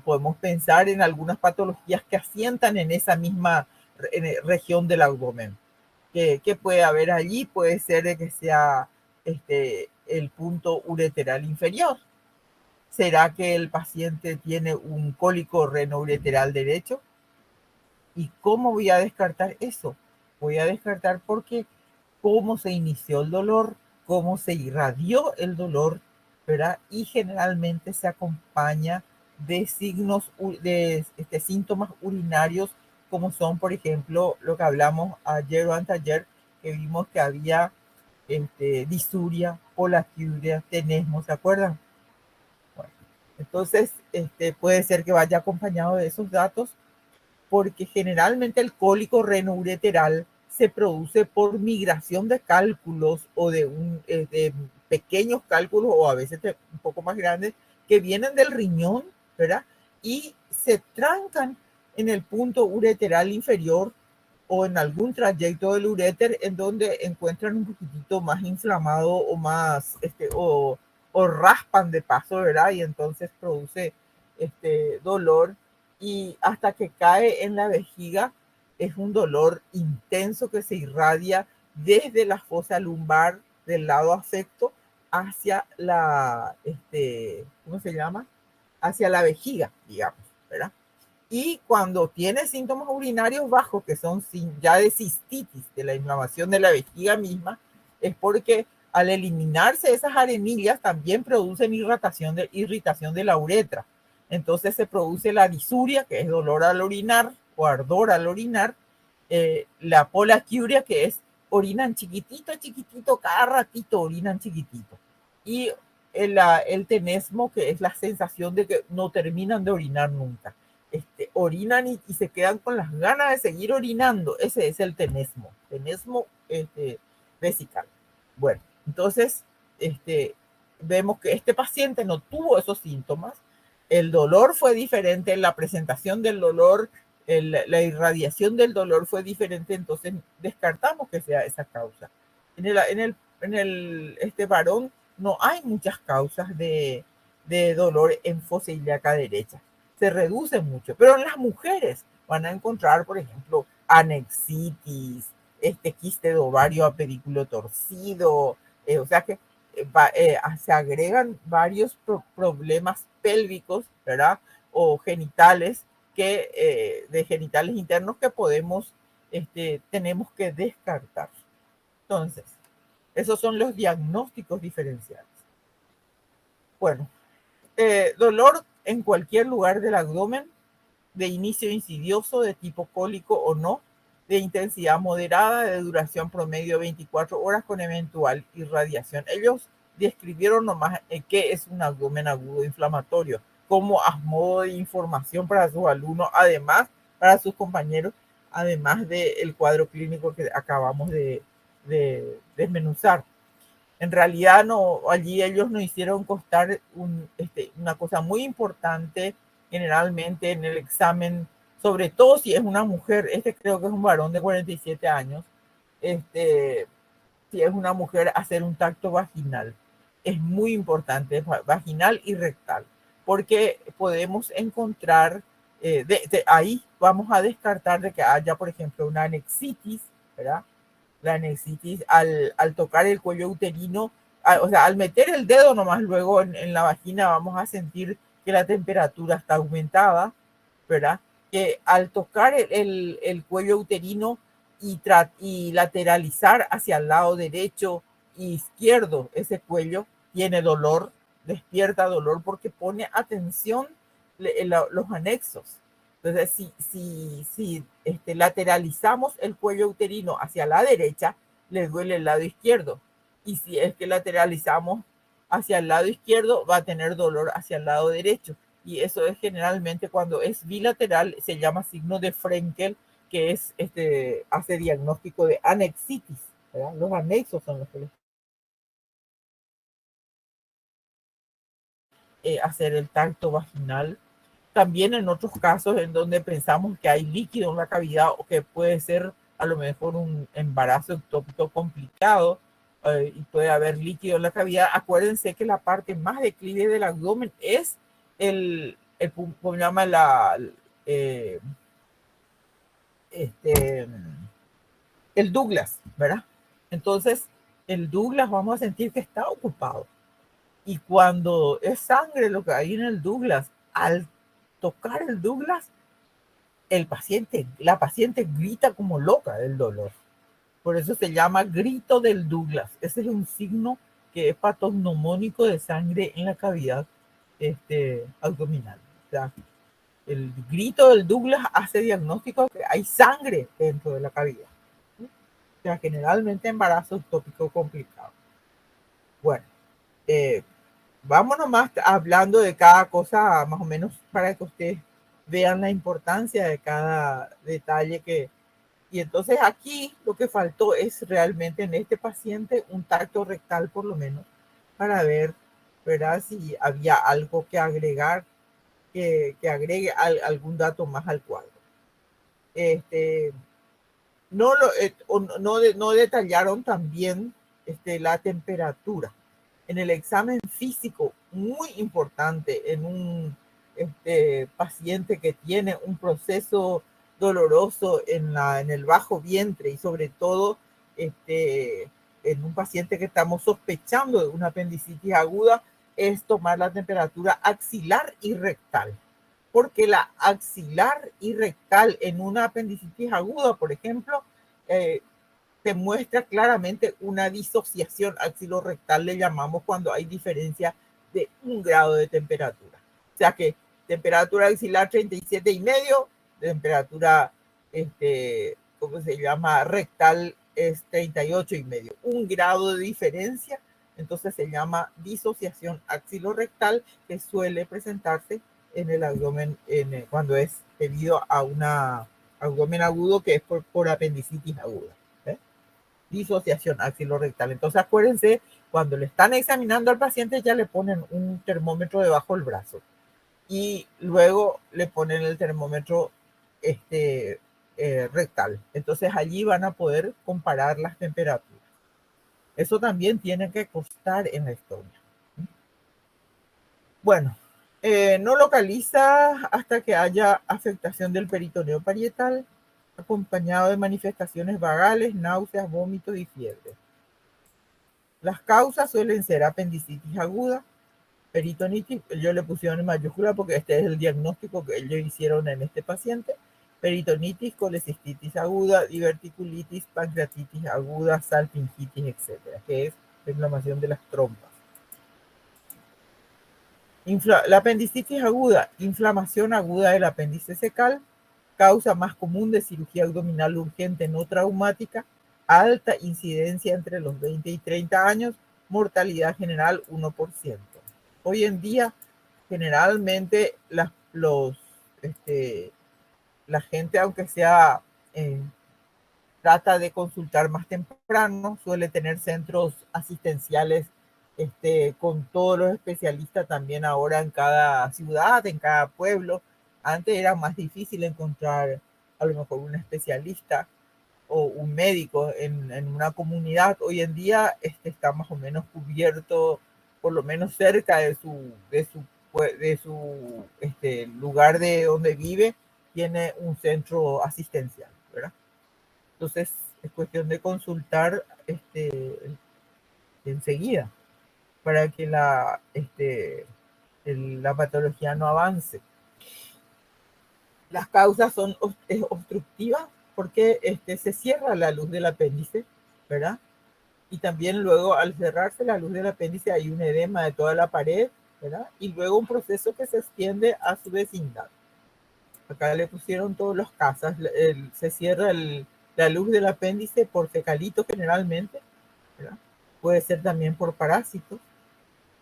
Podemos pensar en algunas patologías que asientan en esa misma región del abdomen. ¿Qué puede haber allí? Puede ser que sea el punto ureteral inferior. ¿Será que el paciente tiene un cólico renoureteral derecho? ¿Y cómo voy a descartar eso? Voy a descartar porque cómo se inició el dolor, cómo se irradió el dolor, ¿verdad? Y generalmente se acompaña de signos, de síntomas urinarios, como son, por ejemplo, lo que hablamos ayer o anteayer, que vimos que había disuria, polaquiuria, tenesmo, ¿se acuerdan? Bueno, entonces, puede ser que vaya acompañado de esos datos, porque generalmente el cólico renoureteral se produce por migración de cálculos o de pequeños cálculos o a veces un poco más grandes que vienen del riñón, ¿verdad? Y se trancan en el punto ureteral inferior o en algún trayecto del uréter en donde encuentran un poquitito más inflamado o más, o raspan de paso, ¿verdad? Y entonces produce dolor y hasta que cae en la vejiga es un dolor intenso que se irradia desde la fosa lumbar del lado afecto hacia ¿cómo se llama? Hacia la vejiga, digamos, ¿verdad? Y cuando tiene síntomas urinarios bajos, que son ya de cistitis, de la inflamación de la vejiga misma, es porque al eliminarse esas arenillas también producen irritación de la uretra. Entonces se produce la disuria, que es dolor al orinar o ardor al orinar, la polaquiuria, que es orinan chiquitito, chiquitito, cada ratito orinan chiquitito. Y el tenesmo, que es la sensación de que no terminan de orinar nunca. Orinan y se quedan con las ganas de seguir orinando. Ese es el tenesmo vesical. Bueno, entonces vemos que este paciente no tuvo esos síntomas. El dolor fue diferente, la presentación del dolor, la irradiación del dolor fue diferente, entonces descartamos que sea esa causa. Este varón no hay muchas causas de dolor en fosa ilíaca derecha, se reduce mucho, pero en las mujeres van a encontrar, por ejemplo, anexitis, quiste de ovario a pedículo torcido, o sea que se agregan varios problemas pélvicos, ¿verdad? O genitales, de genitales internos que tenemos que descartar. Entonces, esos son los diagnósticos diferenciales. Bueno, dolor en cualquier lugar del abdomen, de inicio insidioso, de tipo cólico o no, de intensidad moderada, de duración promedio 24 horas con eventual irradiación. Ellos describieron nomás qué es un abdomen agudo inflamatorio, como a modo de información para sus alumnos, además para sus compañeros, además del cuadro clínico que acabamos de desmenuzar. En realidad allí ellos nos hicieron constar una cosa muy importante generalmente en el examen, sobre todo si es una mujer. Creo que es un varón de 47 años. Si es una mujer, hacer un tacto vaginal es muy importante, vaginal y rectal, porque podemos encontrar, ahí vamos a descartar de que haya, por ejemplo, una anexitis, ¿verdad? La anexitis al tocar el cuello uterino, o sea, al meter el dedo nomás luego en la vagina vamos a sentir que la temperatura está aumentada, ¿verdad? Que al tocar el cuello uterino y lateralizar hacia el lado derecho e izquierdo ese cuello, tiene dolor, despierta dolor porque pone atención los anexos. Entonces, si lateralizamos el cuello uterino hacia la derecha, le duele el lado izquierdo. Y si es que lateralizamos hacia el lado izquierdo, va a tener dolor hacia el lado derecho. Y eso es generalmente cuando es bilateral, se llama signo de Frenkel, que hace diagnóstico de anexitis, ¿verdad? Los anexos son los que hacer el tacto vaginal. También en otros casos en donde pensamos que hay líquido en la cavidad o que puede ser a lo mejor un embarazo ectópico complicado y puede haber líquido en la cavidad. Acuérdense que la parte más declive del abdomen es ¿cómo se llama? Eh, este, el Douglas, ¿verdad? Entonces, el Douglas vamos a sentir que está ocupado. Y cuando es sangre lo que hay en el Douglas, al tocar el Douglas, la paciente grita como loca del dolor. Por eso se llama grito del Douglas. Ese es un signo que es patognomónico de sangre en la cavidad abdominal. O sea, el grito del Douglas hace diagnóstico que hay sangre dentro de la cavidad. O sea, generalmente embarazo ectópico complicado. Bueno, vamos nomás hablando de cada cosa más o menos para que ustedes vean la importancia de cada detalle que... Y entonces aquí lo que faltó es realmente en este paciente un tacto rectal por lo menos para ver, ¿verdad? Si había algo que agregar, que agregue algún dato más al cuadro. No detallaron también la temperatura. En el examen físico, muy importante en un paciente que tiene un proceso doloroso en el bajo vientre y sobre todo en un paciente que estamos sospechando de una apendicitis aguda, es tomar la temperatura axilar y rectal. Porque la axilar y rectal en una apendicitis aguda, por ejemplo, se muestra claramente una disociación axilorectal, le llamamos cuando hay diferencia de 1 grado de temperatura. O sea que temperatura axilar 37,5, temperatura, ¿cómo se llama? Rectal es 38,5. 1 grado de diferencia, entonces se llama disociación axilorectal, que suele presentarse en el abdomen cuando es debido a un abdomen agudo que es por apendicitis aguda. Disociación axilorectal. Entonces acuérdense, cuando le están examinando al paciente ya le ponen un termómetro debajo del brazo y luego le ponen el termómetro rectal. Entonces allí van a poder comparar las temperaturas. Eso también tiene que constar en la historia. Bueno, no localiza hasta que haya afectación del peritoneo parietal, acompañado de manifestaciones vagales, náuseas, vómitos y fiebre. Las causas suelen ser apendicitis aguda, peritonitis, yo le pusieron en mayúscula porque este es el diagnóstico que ellos hicieron en este paciente, peritonitis, colecistitis aguda, diverticulitis, pancreatitis aguda, salpingitis, etcétera, que es la inflamación de las trompas. La apendicitis aguda, inflamación aguda del apéndice cecal, causa más común de cirugía abdominal urgente no traumática, alta incidencia entre los 20 y 30 años, mortalidad general 1%. Hoy en día, generalmente la gente, aunque sea, trata de consultar más temprano, suele tener centros asistenciales con todos los especialistas también ahora en cada ciudad, en cada pueblo. Antes era más difícil encontrar a lo mejor un especialista o un médico en una comunidad. Hoy en día está más o menos cubierto, por lo menos cerca de su lugar de donde vive, tiene un centro asistencial, ¿verdad? Entonces es cuestión de consultar enseguida para que la patología no avance. Las causas son obstructivas porque se cierra la luz del apéndice, ¿verdad? Y también luego al cerrarse la luz del apéndice hay un edema de toda la pared, ¿verdad? Y luego un proceso que se extiende a su vecindad. Acá le pusieron todos los casos. Se cierra la luz del apéndice por fecalitos generalmente, ¿verdad? Puede ser también por parásitos,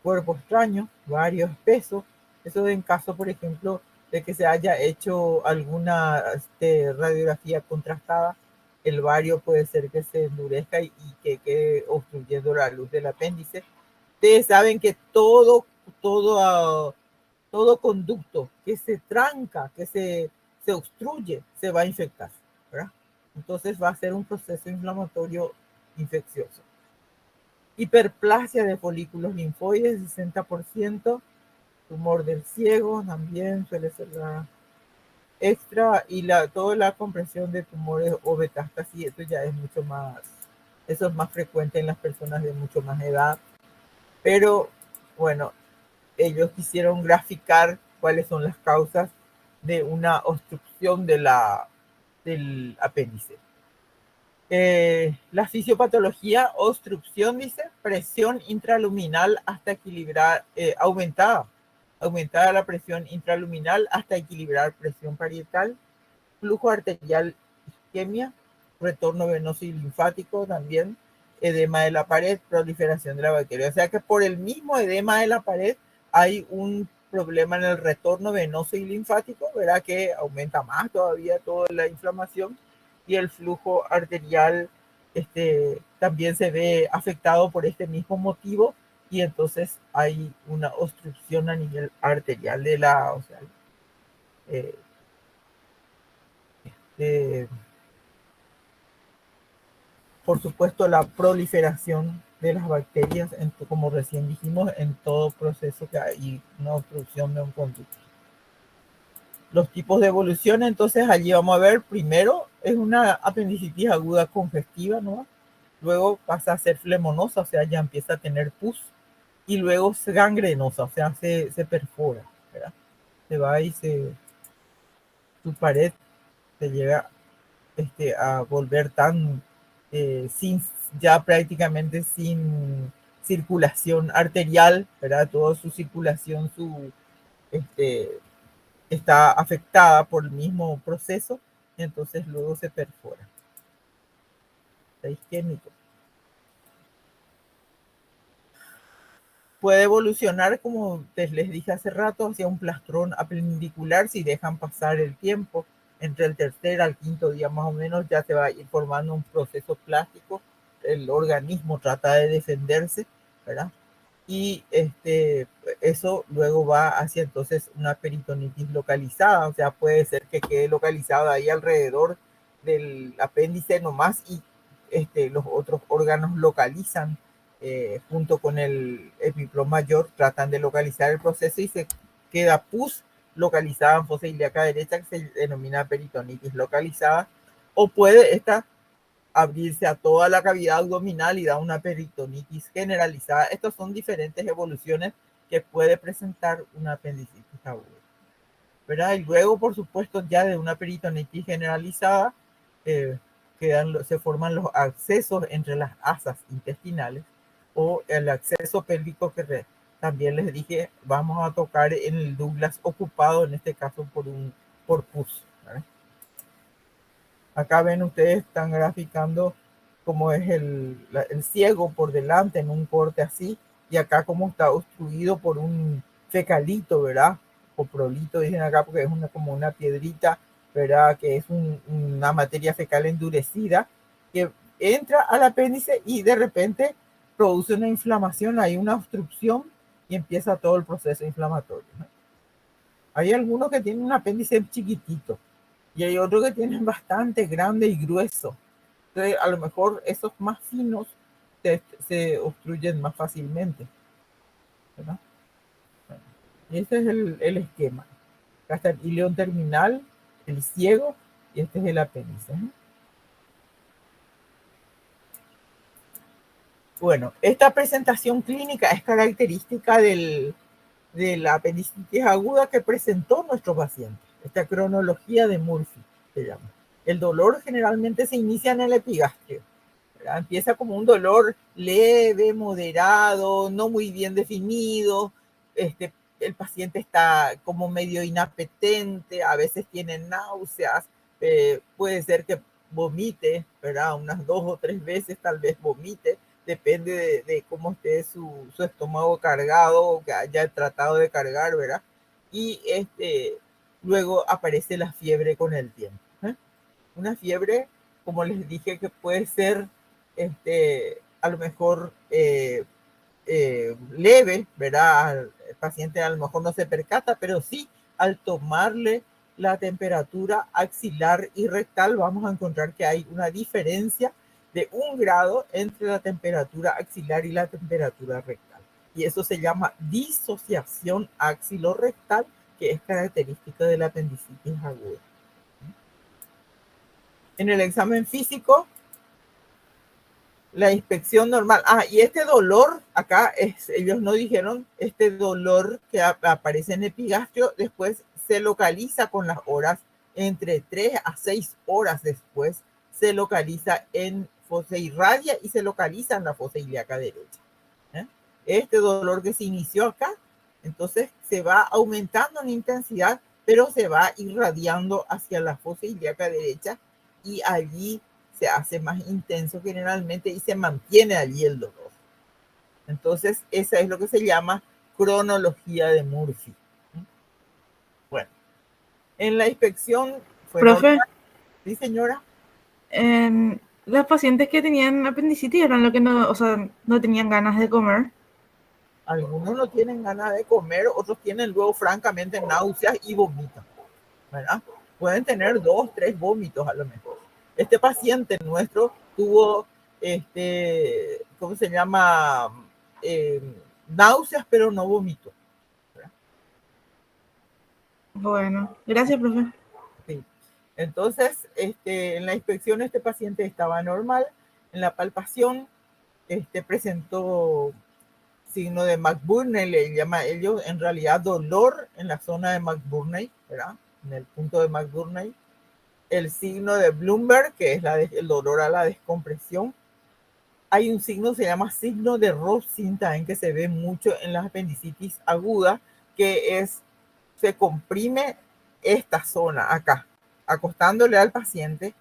cuerpo extraño, varios pesos. Eso en caso, por ejemplo, de que se haya hecho alguna radiografía contrastada, el vario puede ser que se endurezca y que quede obstruyendo la luz del apéndice. Ustedes saben que todo conducto que se tranca, que se obstruye, se va a infectar, ¿verdad? Entonces va a ser un proceso inflamatorio infeccioso. Hiperplasia de folículos linfoides, 60%. Tumor del ciego también suele ser la extra. Y toda la compresión de tumores o metástasis, eso ya es mucho más, eso es más frecuente en las personas de mucho más edad. Pero bueno, ellos quisieron graficar cuáles son las causas de una obstrucción del apéndice. La fisiopatología, obstrucción, dice, presión intraluminal hasta equilibrar, aumentada la presión intraluminal hasta equilibrar presión parietal, flujo arterial, isquemia, retorno venoso y linfático también, edema de la pared, proliferación de la bacteria. O sea que por el mismo edema de la pared hay un problema en el retorno venoso y linfático, ¿verdad? Que aumenta más todavía toda la inflamación, y el flujo arterial también se ve afectado por este mismo motivo, y entonces hay una obstrucción a nivel arterial de la, o sea, por supuesto, la proliferación de las bacterias, como recién dijimos, en todo proceso que hay una obstrucción de un conducto. Los tipos de evolución, entonces allí vamos a ver, primero es una apendicitis aguda congestiva, ¿no? Luego pasa a ser flemonosa, o sea, ya empieza a tener pus, y luego es gangrenosa, o sea, se perfora, ¿verdad? Se va y su pared se llega a volver tan ya prácticamente sin circulación arterial, ¿verdad? Toda su circulación está afectada por el mismo proceso, y entonces luego se perfora. Está isquémico. Puede evolucionar, como les dije hace rato, hacia un plastrón appendicular si dejan pasar el tiempo. Entre el tercer al quinto día más o menos ya se va a ir formando un proceso plástico. El organismo trata de defenderse, ¿verdad? Y eso luego va hacia entonces una peritonitis localizada, o sea, puede ser que quede localizada ahí alrededor del apéndice nomás, y los otros órganos localizan junto con el epiplo mayor, tratan de localizar el proceso, y se queda pus localizada en fosa ilíaca derecha, que se denomina peritonitis localizada, o puede esta abrirse a toda la cavidad abdominal y da una peritonitis generalizada. Estas son diferentes evoluciones que puede presentar una apendicitis aguda, ¿verdad? Y luego, por supuesto, ya de una peritonitis generalizada, se forman los accesos entre las asas intestinales, o el acceso pélvico que también les dije, vamos a tocar en el Douglas ocupado, en este caso por pus, ¿verdad? Acá ven ustedes, están graficando cómo es el ciego por delante en un corte así, y acá cómo está obstruido por un fecalito, ¿verdad? O prolito dicen acá, porque es como una piedrita, ¿verdad? Que es una materia fecal endurecida que entra al apéndice y de repente produce una inflamación, hay una obstrucción, y empieza todo el proceso inflamatorio, ¿no? Hay algunos que tienen un apéndice chiquitito, y hay otros que tienen bastante grande y grueso. Entonces, a lo mejor esos más finos se obstruyen más fácilmente, ¿verdad? Y este es el esquema. Acá está el ileón terminal, el ciego, y este es el apéndice, ¿no? Bueno, esta presentación clínica es característica de la apendicitis aguda que presentó nuestro paciente. Esta cronología de Murphy se llama. El dolor generalmente se inicia en el epigastrio. Empieza como un dolor leve, moderado, no muy bien definido. El paciente está como medio inapetente, a veces tiene náuseas, puede ser que vomite, ¿verdad? Unas 2 o 3 veces tal vez vomite, depende de cómo esté su estómago cargado, o que haya tratado de cargar, ¿verdad? Y luego aparece la fiebre con el tiempo, ¿eh? Una fiebre, como les dije, que puede ser a lo mejor leve, ¿verdad? El paciente a lo mejor no se percata, pero sí, al tomarle la temperatura axilar y rectal, vamos a encontrar que hay una diferencia de 1 grado entre la temperatura axilar y la temperatura rectal. Y eso se llama disociación axilorectal, que es característica de la apendicitis aguda. En el examen físico, la inspección normal. Y este dolor, acá ellos no dijeron, este dolor que aparece en epigastrio, después se localiza con las horas, entre 3 a 6 horas después se localiza se irradia y se localiza en la fosa ilíaca derecha. Este dolor que se inició acá, entonces se va aumentando en intensidad, pero se va irradiando hacia la fosa ilíaca derecha y allí se hace más intenso generalmente y se mantiene allí el dolor. Entonces, esa es lo que se llama cronología de Murphy. Bueno, en la inspección fue Profe, normal. Sí, señora. los pacientes que tenían apendicitis eran los que no, o sea, no tenían ganas de comer. Algunos no tienen ganas de comer, otros tienen luego francamente náuseas y vomitan, ¿verdad? Pueden tener 2, 3 vómitos a lo mejor. Este paciente nuestro tuvo, ¿cómo se llama? Náuseas, pero no vomitó. Bueno, gracias, profe. Sí. Entonces, en la inspección este paciente estaba normal. En la palpación presentó signo de McBurney, le llama ellos, en realidad dolor en la zona de McBurney, ¿verdad? En el punto de McBurney. El signo de Bloomberg, que es el dolor a la descompresión. Hay un signo, se llama signo de Robson, también que se ve mucho en las apendicitis agudas, que es, se comprime esta zona acá, acostándole al paciente,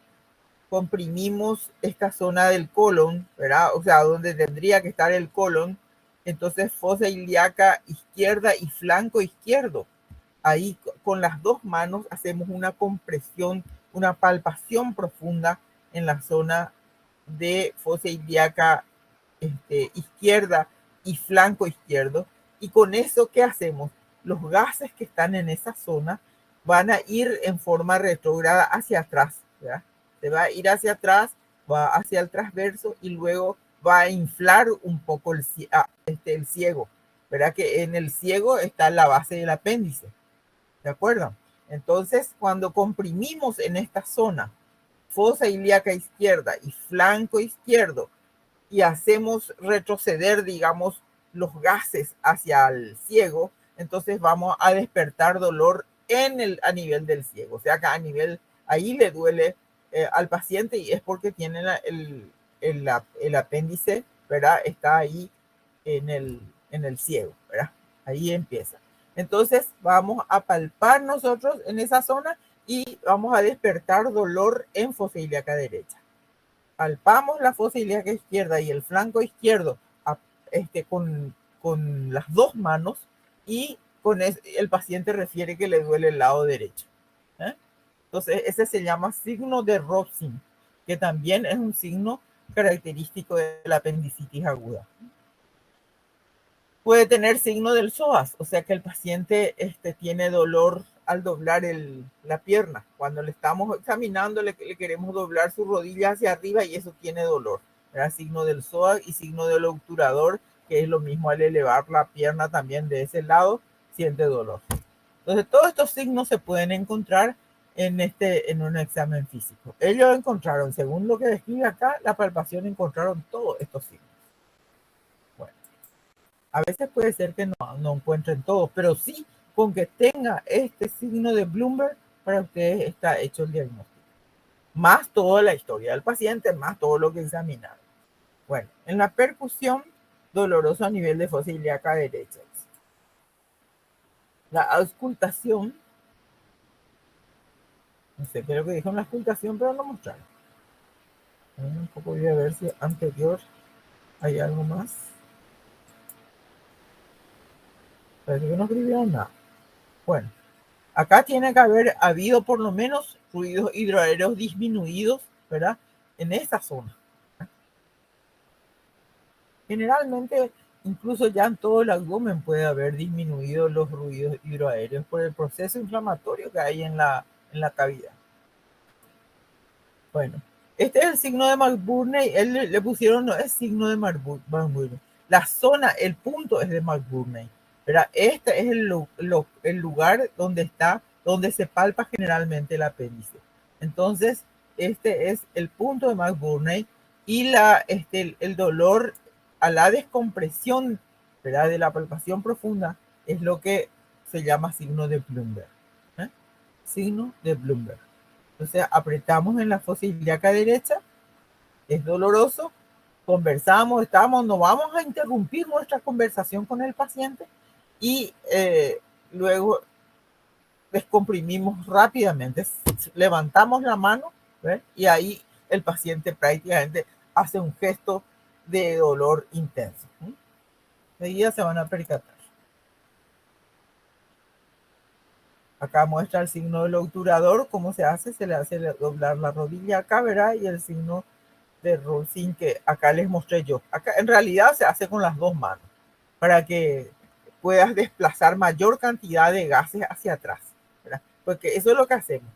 comprimimos esta zona del colon, ¿verdad? O sea, donde tendría que estar el colon. Entonces, fosa ilíaca izquierda y flanco izquierdo. Ahí con las dos manos hacemos una compresión, una palpación profunda en la zona de fosa ilíaca izquierda y flanco izquierdo. Y con eso, ¿qué hacemos? Los gases que están en esa zona van a ir en forma retrógrada hacia atrás, ¿verdad? Se va a ir hacia atrás, va hacia el transverso y luego va a inflar un poco el ciego, ¿verdad? Que en el ciego está la base del apéndice, ¿de acuerdo? Entonces, cuando comprimimos en esta zona, fosa ilíaca izquierda y flanco izquierdo, y hacemos retroceder, digamos, los gases hacia el ciego, entonces vamos a despertar dolor a nivel del ciego. O sea que a nivel, ahí le duele al paciente y es porque tiene el apéndice, ¿verdad? Está ahí en el ciego, ¿verdad? Ahí empieza. Entonces vamos a palpar nosotros en esa zona y vamos a despertar dolor en fosa ilíaca derecha. Palpamos la fosa ilíaca izquierda y el flanco izquierdo con las dos manos y el paciente refiere que le duele el lado derecho. Entonces, ese se llama signo de Robson, que también es un signo característico de la apendicitis aguda. Puede tener signo del psoas, o sea que el paciente tiene dolor al doblar la pierna. Cuando le estamos examinando, le queremos doblar su rodilla hacia arriba y eso tiene dolor. Era signo del psoas y signo del obturador, que es lo mismo al elevar la pierna también de ese lado, siente dolor. Entonces, todos estos signos se pueden encontrar en un examen físico. Ellos encontraron, según lo que describe acá, la palpación encontraron todos estos signos. A veces puede ser que no encuentren todos, pero sí con que tenga este signo de Bloomberg, para ustedes está hecho el diagnóstico. Más toda la historia del paciente, más todo lo que examinaron. Bueno, en la percusión, doloroso a nivel de fosa ilíaca derecha. La auscultación, no sé qué es lo que dijo en la auscultación, pero no mostraron. Un poco voy a ver si anterior hay algo más. Parece que no escribieron nada. Bueno, acá tiene que haber habido por lo menos fluidos hidroaéreos disminuidos, ¿verdad? En esa zona. Generalmente, incluso ya en todo el abdomen puede haber disminuido los fluidos hidroaéreos por el proceso inflamatorio que hay en la cavidad. Bueno, este es el signo de McBurney. Él le pusieron, no es signo de McBurney. La zona, el punto es de McBurney. ¿Verdad? Este es el lugar donde se palpa generalmente el apéndice. Entonces, este es el punto de McBurney y el dolor a la descompresión, ¿verdad?, de la palpación profunda es lo que se llama signo de Bloomberg. Signo de Bloomberg. Entonces apretamos en la fosa ilíaca derecha, es doloroso, conversamos, no vamos a interrumpir nuestra conversación con el paciente y luego descomprimimos rápidamente, levantamos la mano, ¿ven? Y ahí el paciente prácticamente hace un gesto de dolor intenso. Enseguida se van a percatar. Acá muestra el signo del obturador, cómo se hace, se le hace doblar la rodilla acá, ¿verdad? Y el signo de Rolfing que acá les mostré yo. Acá en realidad se hace con las dos manos, para que puedas desplazar mayor cantidad de gases hacia atrás, ¿verdad? Porque eso es lo que hacemos.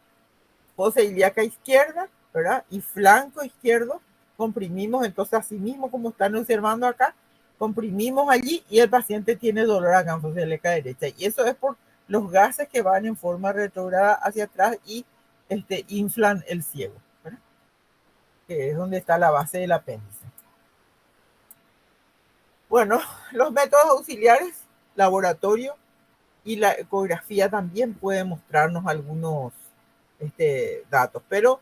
Fosa ilíaca izquierda, ¿verdad? Y flanco izquierdo, comprimimos, entonces así mismo como están observando acá, comprimimos allí y el paciente tiene dolor acá en fosa ilíaca derecha. Y eso es por los gases que van en forma retrógrada hacia atrás y inflan el ciego, ¿verdad? Que es donde está la base del apéndice. Bueno, los métodos auxiliares, laboratorio y la ecografía también pueden mostrarnos algunos datos, pero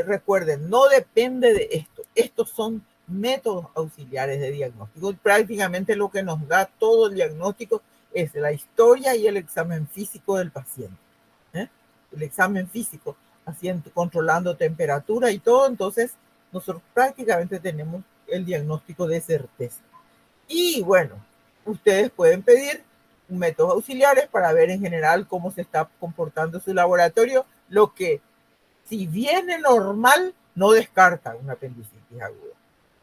recuerden, no depende de esto. Estos son métodos auxiliares de diagnóstico. Prácticamente lo que nos da todo el diagnóstico es la historia y el examen físico del paciente. El examen físico, haciendo, controlando temperatura y todo, entonces nosotros prácticamente tenemos el diagnóstico de certeza. Y bueno, ustedes pueden pedir métodos auxiliares para ver en general cómo se está comportando su laboratorio, lo que si viene normal, no descarta una apendicitis aguda.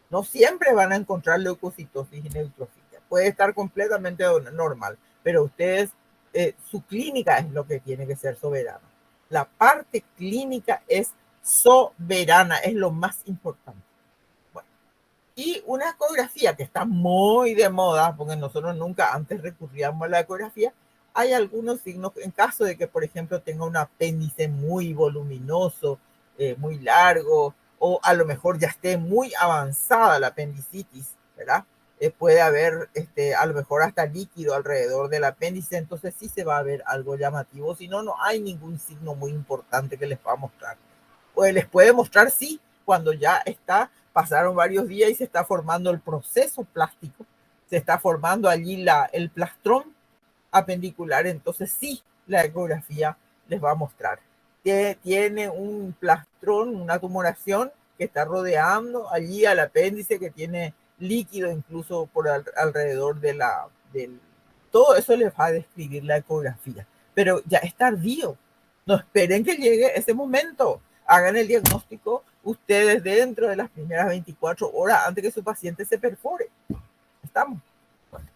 No siempre van a encontrar leucocitosis y neutrofilia. Puede estar completamente normal, pero ustedes, su clínica es lo que tiene que ser soberana. La parte clínica es soberana, es lo más importante. Bueno, y una ecografía que está muy de moda, porque nosotros nunca antes recurríamos a la ecografía. Hay algunos signos, en caso de que, por ejemplo, tenga un apéndice muy voluminoso, muy largo, o a lo mejor ya esté muy avanzada la apendicitis, ¿verdad? Puede haber a lo mejor hasta líquido alrededor del apéndice, entonces sí se va a ver algo llamativo, si no, no hay ningún signo muy importante que les va a mostrar. Pues les puede mostrar, sí, cuando ya pasaron varios días y se está formando el proceso plástico, se está formando allí el plastrón apendicular, entonces sí, la ecografía les va a mostrar que tiene un plastrón, una tumoración que está rodeando allí al apéndice, que tiene líquido incluso por alrededor del todo eso les va a describir la ecografía, pero ya es tardío. No esperen que llegue ese momento. Hagan el diagnóstico ustedes dentro de las primeras 24 horas antes que su paciente se perfore. ¿Estamos? Bueno.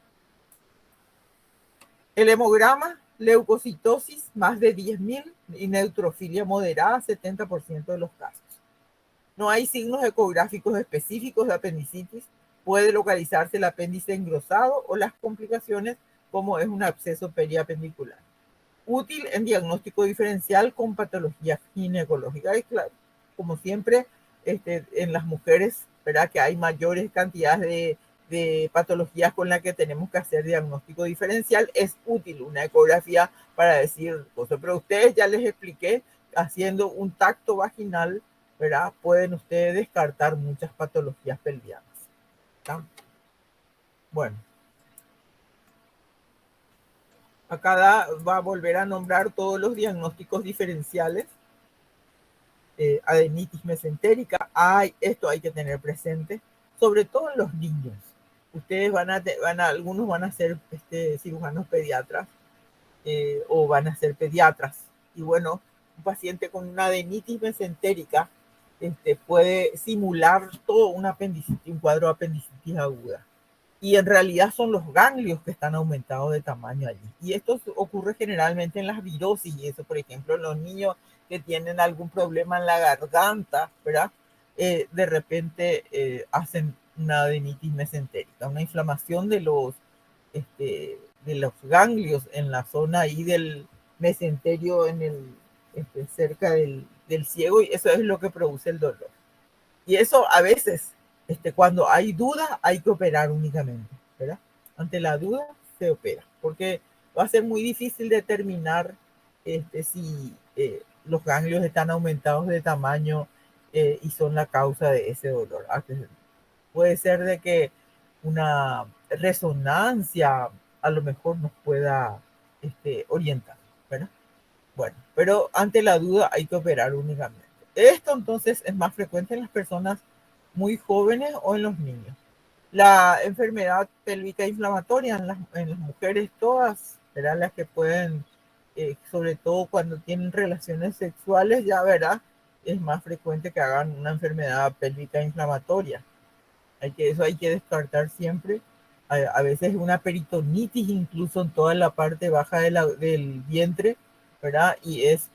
El hemograma, leucocitosis, más de 10.000 y neutrofilia moderada, 70% de los casos. No hay signos ecográficos específicos de apendicitis. Puede localizarse el apéndice engrosado o las complicaciones como es un absceso periapendicular. Útil en diagnóstico diferencial con patología ginecológica. Y claro, como siempre, en las mujeres, ¿verdad? Que hay mayores cantidades de patologías con las que tenemos que hacer diagnóstico diferencial, es útil una ecografía para decir cosas. Pero ustedes ya les expliqué, haciendo un tacto vaginal, ¿verdad? Pueden ustedes descartar muchas patologías pelvianas. ¿Está? Bueno. Acá va a volver a nombrar todos los diagnósticos diferenciales. Adenitis mesentérica, esto hay que tener presente, sobre todo en los niños. Ustedes algunos van a ser cirujanos pediatras o van a ser pediatras. Y bueno, un paciente con una adenitis mesentérica puede simular todo un cuadro de apendicitis aguda. Y en realidad son los ganglios que están aumentados de tamaño allí. Y esto ocurre generalmente en las virosis, y eso, por ejemplo, en los niños que tienen algún problema en la garganta, ¿verdad? De repente hacen una adenitis mesentérica, una inflamación de los ganglios en la zona ahí del mesenterio, cerca del ciego, y eso es lo que produce el dolor. Y eso a veces, cuando hay duda, hay que operar únicamente, ¿verdad? Ante la duda, se opera, porque va a ser muy difícil determinar si los ganglios están aumentados de tamaño y son la causa de ese dolor. Puede ser de que una resonancia a lo mejor nos pueda orientar, ¿verdad? Bueno, pero ante la duda hay que operar únicamente. Esto entonces es más frecuente en las personas muy jóvenes o en los niños. La enfermedad pélvica inflamatoria en las mujeres todas, ¿verdad? Las que pueden, sobre todo cuando tienen relaciones sexuales, ya verá, es más frecuente que hagan una enfermedad pélvica inflamatoria. Eso hay que descartar siempre. A veces una peritonitis incluso en toda la parte baja del vientre, ¿verdad? Y es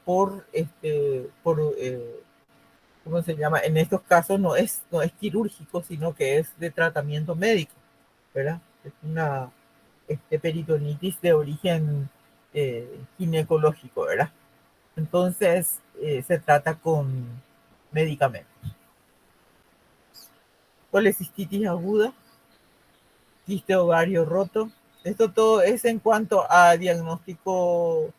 ¿cómo se llama? En estos casos no es quirúrgico, sino que es de tratamiento médico, ¿verdad? Es una peritonitis de origen ginecológico, ¿verdad? Entonces se trata con medicamentos. Colecistitis aguda, quiste ovario roto. Esto todo es en cuanto a diagnóstico,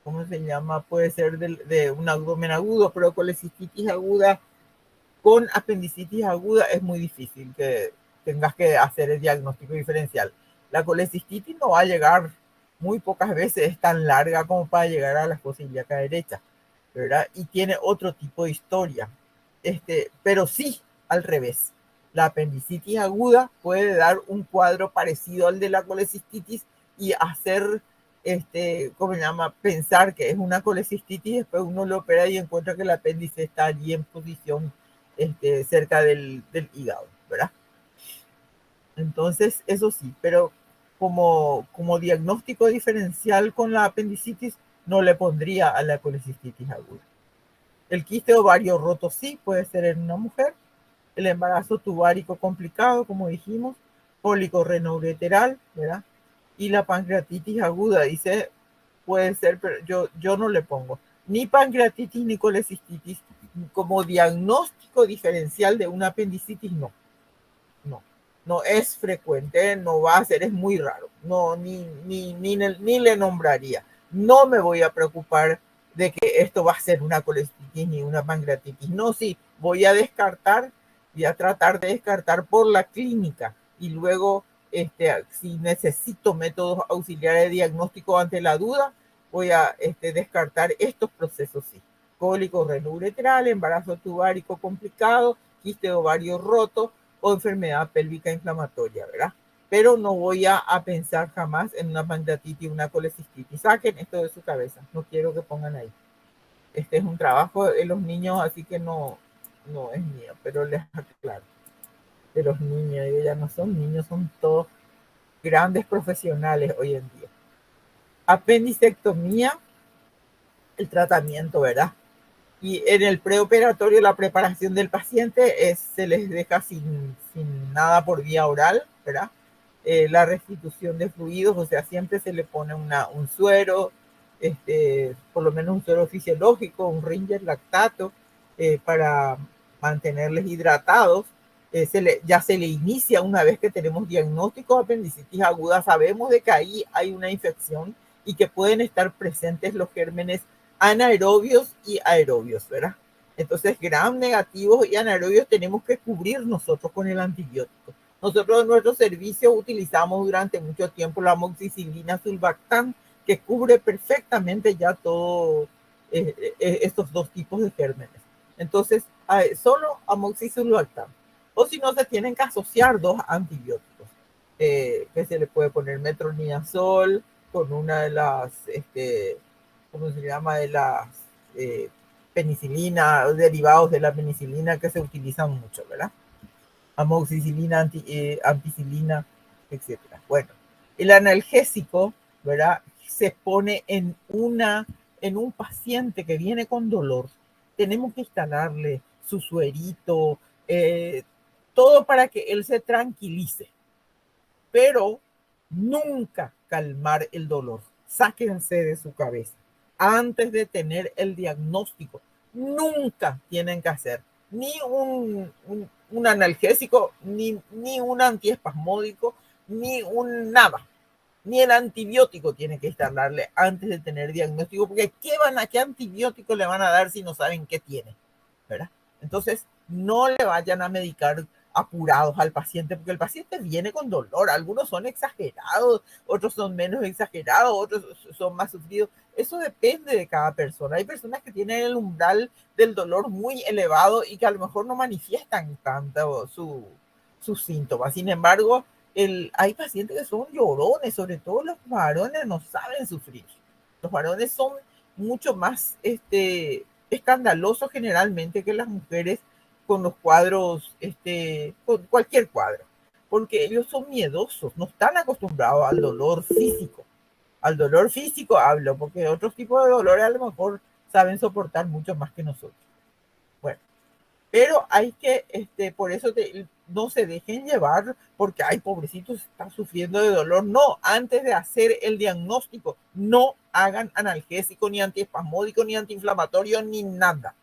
¿cómo se llama? Puede ser de un abdomen agudo, pero colecistitis aguda con apendicitis aguda es muy difícil que tengas que hacer el diagnóstico diferencial. La colecistitis no va a llegar, muy pocas veces es tan larga como para llegar a la fosa ilíaca derecha, ¿verdad? Y tiene otro tipo de historia. Pero sí, al revés. La apendicitis aguda puede dar un cuadro parecido al de la colecistitis y hacer, ¿cómo se llama? Pensar que es una colecistitis, después uno lo opera y encuentra que el apéndice está allí en posición cerca del hígado, ¿verdad? Entonces, eso sí, pero como diagnóstico diferencial con la apendicitis, no le pondría a la colecistitis aguda. El quiste ovario roto sí puede ser en una mujer. El embarazo tubárico complicado, como dijimos. Cólico renoureteral, ¿verdad? Y la pancreatitis aguda, dice, puede ser, pero yo no le pongo ni pancreatitis ni colecistitis como diagnóstico diferencial de una apendicitis, no. No, no es frecuente, no va a ser, es muy raro. No, ni le nombraría. No me voy a preocupar de que esto va a ser una colecistitis ni una pancreatitis. No, sí, voy a descartar, voy a tratar de descartar por la clínica y luego, si necesito métodos auxiliares de diagnóstico ante la duda, voy a descartar estos procesos, sí. Cólico renoureteral, embarazo tubárico complicado, quiste ovario roto, o enfermedad pélvica inflamatoria, ¿verdad? Pero no voy a pensar jamás en una pancreatitis y una colecistitis. Saquen esto de su cabeza, no quiero que pongan ahí. Este es un trabajo de los niños, así que no es mío, pero les aclaro. De los niños, ellos ya no son niños, son todos grandes profesionales hoy en día. Apendicectomía, el tratamiento, ¿verdad? Y en el preoperatorio, la preparación del paciente se les deja sin nada por vía oral, ¿verdad? La restitución de fluidos, o sea, siempre se le pone un suero, por lo menos un suero fisiológico, un Ringer lactato, para mantenerles hidratados. Ya se le inicia una vez que tenemos diagnóstico de apendicitis aguda, sabemos de que ahí hay una infección y que pueden estar presentes los gérmenes anaerobios y aerobios, ¿verdad? Entonces, gram negativos y anaerobios tenemos que cubrir nosotros con el antibiótico. Nosotros en nuestro servicio utilizamos durante mucho tiempo la amoxicilina sulbactam, que cubre perfectamente ya todos estos dos tipos de gérmenes. Entonces, solo amoxicilina. O si no, se tienen que asociar dos antibióticos, que se le puede poner metronidazol con una de las, ¿cómo se llama? De las penicilina, derivados de la penicilina que se utilizan mucho, ¿verdad? Amoxicilina, ampicilina, etcétera. Bueno, el analgésico, ¿verdad? Se pone en un paciente que viene con dolor. Tenemos que instalarle su suerito, todo para que él se tranquilice, pero nunca calmar el dolor. Sáquense de su cabeza. Antes de tener el diagnóstico, nunca tienen que hacer ni un analgésico, ni un antiespasmódico, ni un nada. Ni el antibiótico tiene que estar darle antes de tener diagnóstico, porque ¿qué antibiótico le van a dar si no saben qué tiene? ¿Verdad? Entonces, no le vayan a medicar apurados al paciente, porque el paciente viene con dolor. Algunos son exagerados, otros son menos exagerados, otros son más sufridos. Eso depende de cada persona. Hay personas que tienen el umbral del dolor muy elevado y que a lo mejor no manifiestan tanto sus síntomas. Sin embargo, hay pacientes que son llorones, sobre todo los varones no saben sufrir. Los varones son mucho más escandalosos generalmente que las mujeres con los cuadros, con cualquier cuadro, porque ellos son miedosos, no están acostumbrados al dolor físico. Al dolor físico hablo, porque otros tipos de dolores a lo mejor saben soportar mucho más que nosotros. Bueno, pero hay que, por eso no se dejen llevar porque, ay, pobrecito, está sufriendo de dolor. No, antes de hacer el diagnóstico, no hagan analgésico, ni antiespasmódico, ni antiinflamatorio, ni nada.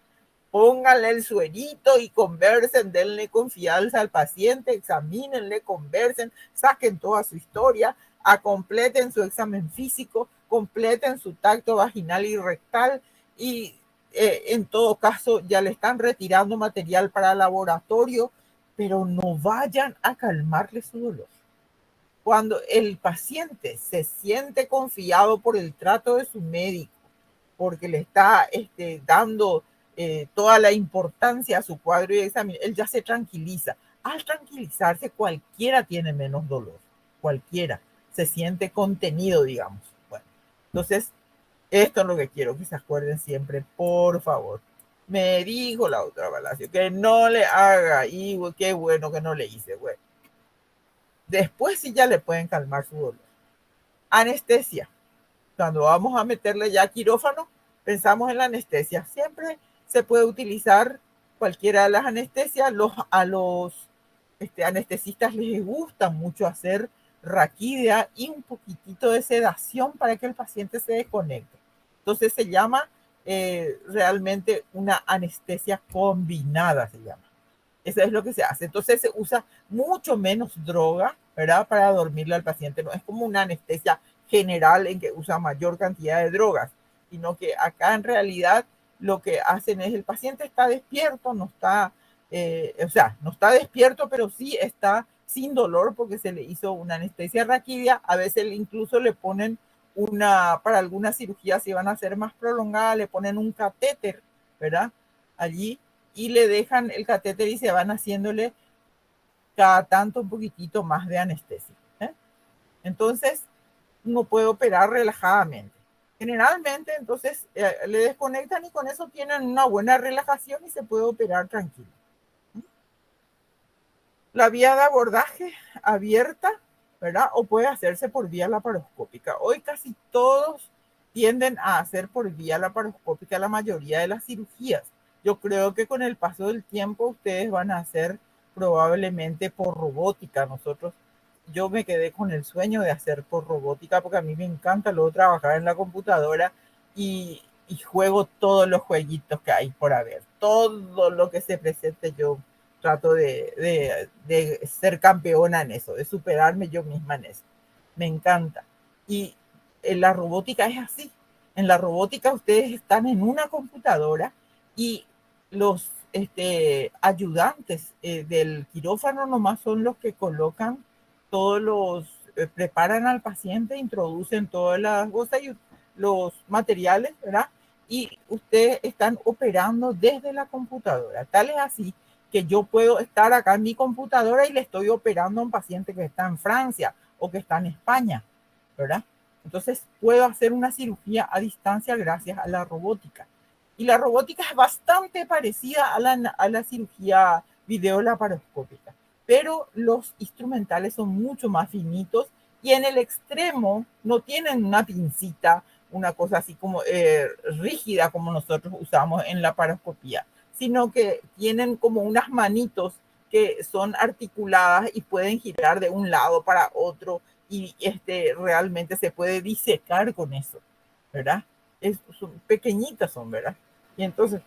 Pónganle el suerito y conversen, denle confianza al paciente, examínenle, conversen, saquen toda su historia, completen su examen físico, completen su tacto vaginal y rectal y en todo caso ya le están retirando material para laboratorio, pero no vayan a calmarle su dolor. Cuando el paciente se siente confiado por el trato de su médico, porque le está dando toda la importancia a su cuadro y examen, él ya se tranquiliza. Al tranquilizarse, cualquiera tiene menos dolor, cualquiera se siente contenido, digamos. Bueno, entonces, esto es lo que quiero que se acuerden siempre, por favor. Me dijo la otra Palacio que no le haga, y qué bueno que no le hice, bueno. Después sí ya le pueden calmar su dolor. Anestesia. Cuando vamos a meterle ya quirófano, pensamos en la anestesia. Siempre se puede utilizar cualquiera de las anestesias. A los anestesistas les gusta mucho hacer raquidia y un poquitito de sedación para que el paciente se desconecte. Entonces se llama realmente una anestesia combinada, se llama. Eso es lo que se hace. Entonces se usa mucho menos droga, ¿verdad? Para dormirle al paciente. No es como una anestesia general en que usa mayor cantidad de drogas, sino que acá en realidad lo que hacen es el paciente está despierto, no está, o sea, no está despierto, pero sí está sin dolor porque se le hizo una anestesia raquidia. A veces incluso le ponen para algunas cirugías, si van a ser más prolongadas, le ponen un catéter, ¿verdad? Allí y le dejan el catéter y se van haciéndole cada tanto un poquitito más de anestesia. Entonces, uno puede operar relajadamente. Generalmente, entonces, le desconectan y con eso tienen una buena relajación y se puede operar tranquilo. La vía de abordaje abierta, ¿verdad? O puede hacerse por vía laparoscópica. Hoy casi todos tienden a hacer por vía laparoscópica la mayoría de las cirugías. Yo creo que con el paso del tiempo ustedes van a hacer probablemente por robótica. Yo me quedé con el sueño de hacer por robótica porque a mí me encanta luego trabajar en la computadora y juego todos los jueguitos que hay por haber. Todo lo que se presente yo trato de ser campeona en eso, de superarme yo misma en eso. Me encanta. Y en la robótica es así. En la robótica ustedes están en una computadora y los ayudantes del quirófano nomás son los que colocan preparan al paciente, introducen todas las cosas y los materiales, ¿verdad? Y ustedes están operando desde la computadora. Tal es así que yo puedo estar acá en mi computadora y le estoy operando a un paciente que está en Francia o que está en España, ¿verdad? Entonces puedo hacer una cirugía a distancia gracias a la robótica. Y la robótica es bastante parecida a la cirugía videolaparoscópica, pero los instrumentales son mucho más finitos y en el extremo no tienen una pincita, una cosa así como rígida como nosotros usamos en la paroscopía, sino que tienen como unas manitos que son articuladas y pueden girar de un lado para otro y realmente se puede disecar con eso, ¿verdad? Son pequeñitas, ¿verdad? Y entonces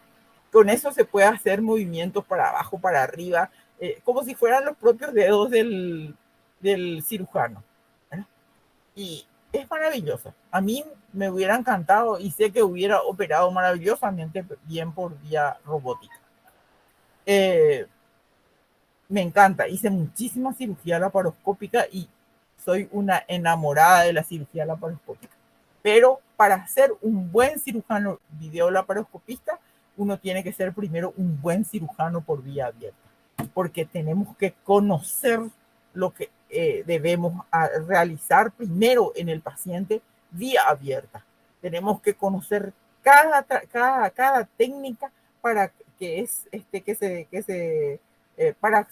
con eso se puede hacer movimientos para abajo, para arriba, como si fueran los propios dedos del cirujano, ¿verdad? y es maravillosa. A mí me hubiera encantado y sé que hubiera operado maravillosamente bien por vía robótica. Me encanta, hice muchísima cirugía laparoscópica y soy una enamorada de la cirugía laparoscópica. Pero para ser un buen cirujano videolaparoscopista, uno tiene que ser primero un buen cirujano por vía abierta, porque tenemos que conocer lo que debemos realizar primero en el paciente vía abierta. Tenemos que conocer cada técnica para que para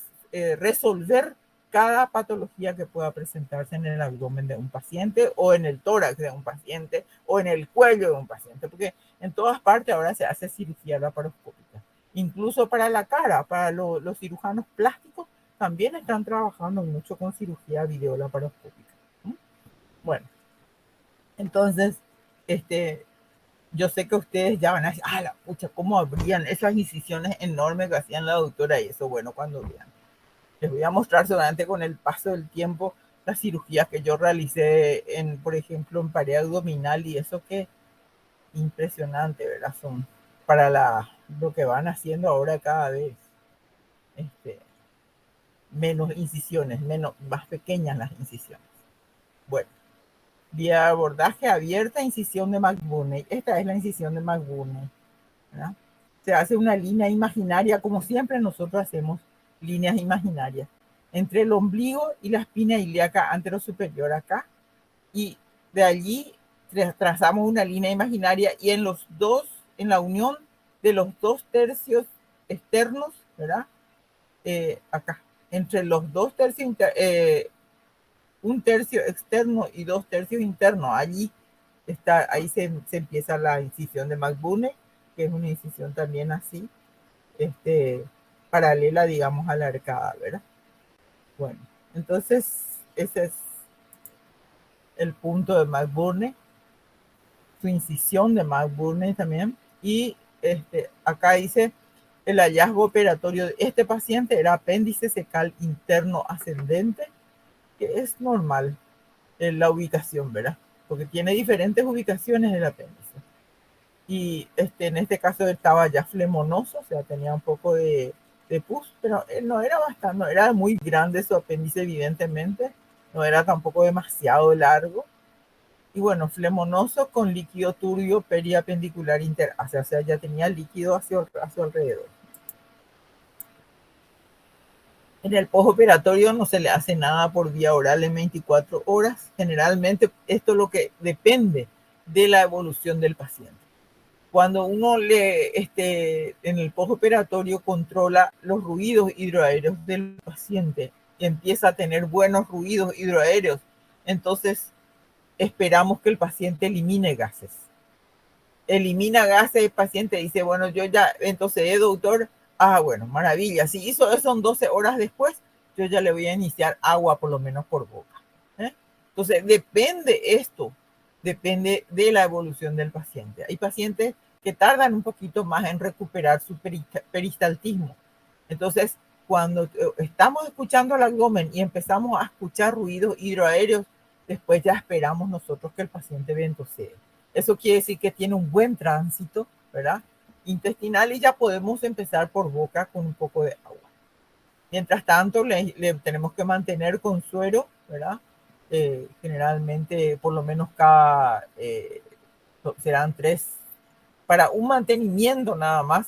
resolver cada patología que pueda presentarse en el abdomen de un paciente o en el tórax de un paciente o en el cuello de un paciente, porque en todas partes ahora se hace cirugía laparoscópica. Incluso para la cara, para los cirujanos plásticos, también están trabajando mucho con cirugía videolaparoscópica. Bueno, entonces, yo sé que ustedes ya van a decir, la pucha, ¿cómo abrían esas incisiones enormes que hacían la doctora? Y eso, bueno, cuando vean. Les voy a mostrar solamente con el paso del tiempo las cirugías que yo realicé, por ejemplo, en pared abdominal, y eso que impresionante, ¿verdad? Son para lo que van haciendo ahora cada vez. Menos incisiones, más pequeñas las incisiones. Bueno, vía abordaje abierta, incisión de McBurney. Esta es la incisión de McBurney, ¿verdad? Se hace una línea imaginaria, como siempre nosotros hacemos líneas imaginarias, entre el ombligo y la espina ilíaca anterosuperior acá, y de allí trazamos una línea imaginaria y en la unión de los 2 tercios externos, ¿verdad? Acá, entre los 2 tercios, 1 tercio externo y 2 tercios internos, ahí se empieza la incisión de McBurney, que es una incisión también así, paralela, digamos, a la arcada, ¿verdad? Bueno, entonces ese es el punto de McBurney, su incisión de McBurney también, y acá dice el hallazgo operatorio de este paciente era apéndice cecal interno ascendente, que es normal en la ubicación, ¿verdad? Porque tiene diferentes ubicaciones el apéndice. Y en este caso estaba ya flemonoso, o sea, tenía un poco de pus, pero no era muy grande su apéndice, evidentemente, no era tampoco demasiado largo. Y bueno, flemonoso con líquido turbio periapendicular interáceo, o sea, ya tenía líquido a su alrededor. En el postoperatorio no se le hace nada por vía oral en 24 horas. Generalmente esto es lo que depende de la evolución del paciente. Cuando uno en el postoperatorio controla los ruidos hidroaéreos del paciente y empieza a tener buenos ruidos hidroaéreos, entonces esperamos que el paciente elimine gases. Elimina gases, el paciente dice, bueno, yo ya, entonces, doctor, bueno, maravilla. Si hizo eso en 12 horas después, yo ya le voy a iniciar agua por lo menos por boca. Entonces, depende de la evolución del paciente. Hay pacientes que tardan un poquito más en recuperar su peristaltismo. Entonces, cuando estamos escuchando el abdomen y empezamos a escuchar ruidos hidroaéreos, después ya esperamos nosotros que el paciente ventosee. Eso quiere decir que tiene un buen tránsito, ¿verdad? Intestinal, y ya podemos empezar por boca con un poco de agua. Mientras tanto, le tenemos que mantener con suero, ¿verdad? Generalmente, por lo menos serán 3, para un mantenimiento nada más,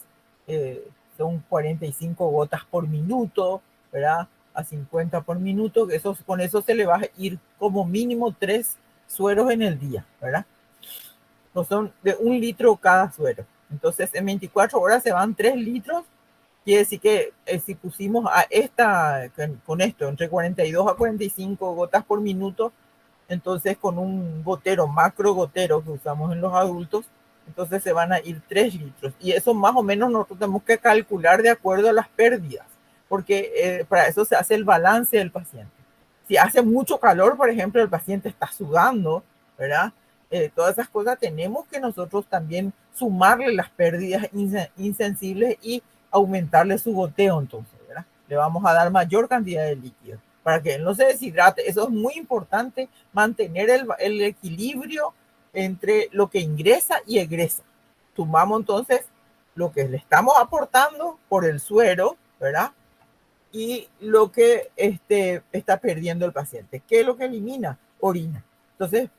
son 45 gotas por minuto, ¿verdad? A 50 por minuto, con eso se le va a ir como mínimo 3 sueros en el día, ¿verdad? No son de 1 litro cada suero. Entonces, en 24 horas se van 3 litros. Quiere decir que si pusimos con esto, entre 42 a 45 gotas por minuto, entonces con un gotero, macro gotero que usamos en los adultos, entonces se van a ir 3 litros. Y eso más o menos nosotros tenemos que calcular de acuerdo a las pérdidas, porque para eso se hace el balance del paciente. Si hace mucho calor, por ejemplo, el paciente está sudando, ¿verdad? Todas esas cosas tenemos que nosotros también sumarle las pérdidas insensibles y aumentarle su goteo, entonces, ¿verdad? Le vamos a dar mayor cantidad de líquido. para que él no se deshidrate. Eso es muy importante, mantener el equilibrio entre lo que ingresa y egresa. Sumamos entonces lo que le estamos aportando por el suero, ¿verdad? Y lo que está perdiendo el paciente. ¿Qué es lo que elimina? Orina. Entonces,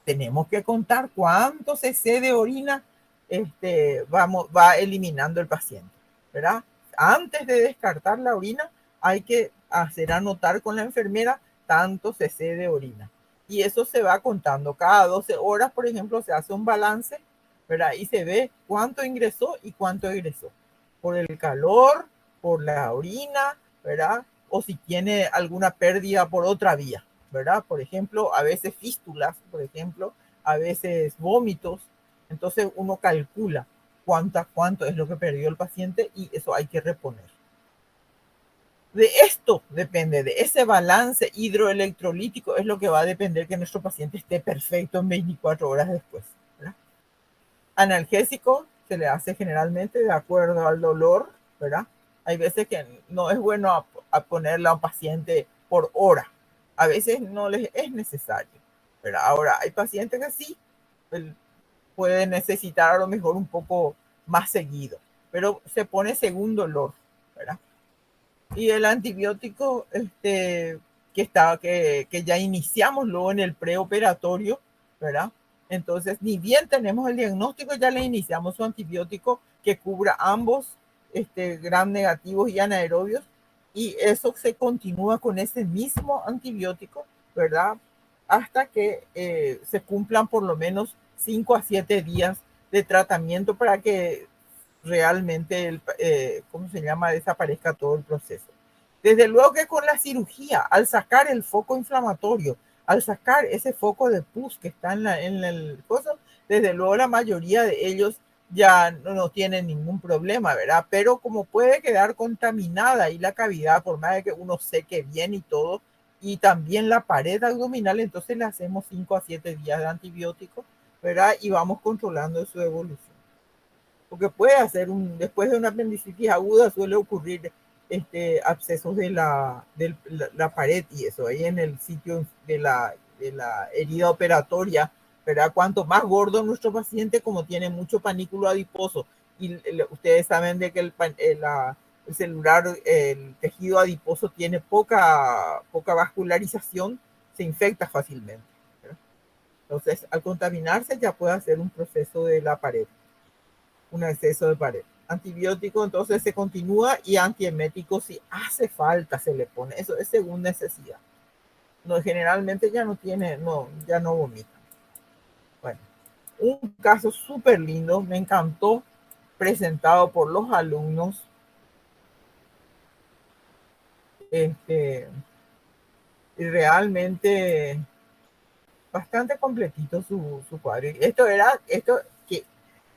tenemos que contar cuánto cc de orina va eliminando el paciente, ¿verdad? Antes de descartar la orina, hay que hacer anotar con la enfermera tanto cc de orina. Y eso se va contando. Cada 12 horas, por ejemplo, se hace un balance, ¿verdad? Y se ve cuánto ingresó y cuánto egresó. Por el calor, por la orina, ¿verdad? O si tiene alguna pérdida por otra vía, ¿verdad? Por ejemplo, a veces fístulas, por ejemplo, a veces vómitos. Entonces uno calcula cuánto es lo que perdió el paciente y eso hay que reponer. De esto depende, de ese balance hidroelectrolítico es lo que va a depender que nuestro paciente esté perfecto en 24 horas después, ¿verdad? Analgésico se le hace generalmente de acuerdo al dolor, ¿verdad? Hay veces que no es bueno a ponerle a un paciente por hora. A veces no les es necesario. Pero ahora hay pacientes que sí pueden necesitar a lo mejor un poco más seguido, pero se pone según dolor, ¿verdad? Y el antibiótico que ya iniciamos luego en el preoperatorio, ¿verdad? Entonces, ni bien tenemos el diagnóstico, ya le iniciamos su antibiótico que cubra ambos gram negativos y anaerobios, y eso se continúa con ese mismo antibiótico, ¿verdad? Hasta que se cumplan por lo menos 5 a 7 días de tratamiento para que realmente, ¿cómo se llama?, desaparezca todo el proceso. Desde luego que con la cirugía, al sacar el foco inflamatorio, al sacar ese foco de pus que está en el coso, desde luego la mayoría de ellos ya no tienen ningún problema, ¿verdad? Pero como puede quedar contaminada ahí la cavidad, por más de que uno seque bien y todo, y también la pared abdominal, entonces le hacemos 5 a 7 días de antibiótico, ¿verdad? Y vamos controlando su evolución. Porque puede hacer después de una apendicitis aguda suele ocurrir abscesos de la pared y eso, ahí en el sitio de la herida operatoria, ¿verdad? Cuanto más gordo nuestro paciente, como tiene mucho panículo adiposo, y ustedes saben de que el celular, el tejido adiposo tiene poca vascularización, se infecta fácilmente, ¿verdad? Entonces, al contaminarse ya puede hacer un proceso de la pared, un exceso de pared. Antibiótico entonces se continúa, y antiemético si hace falta se le pone. Eso es según necesidad. No, generalmente ya no vomita. Bueno, un caso súper lindo, me encantó, presentado por los alumnos. Y realmente bastante completito su cuadro. Esto que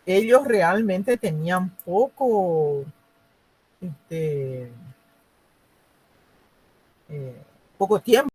ellos realmente tenían poco tiempo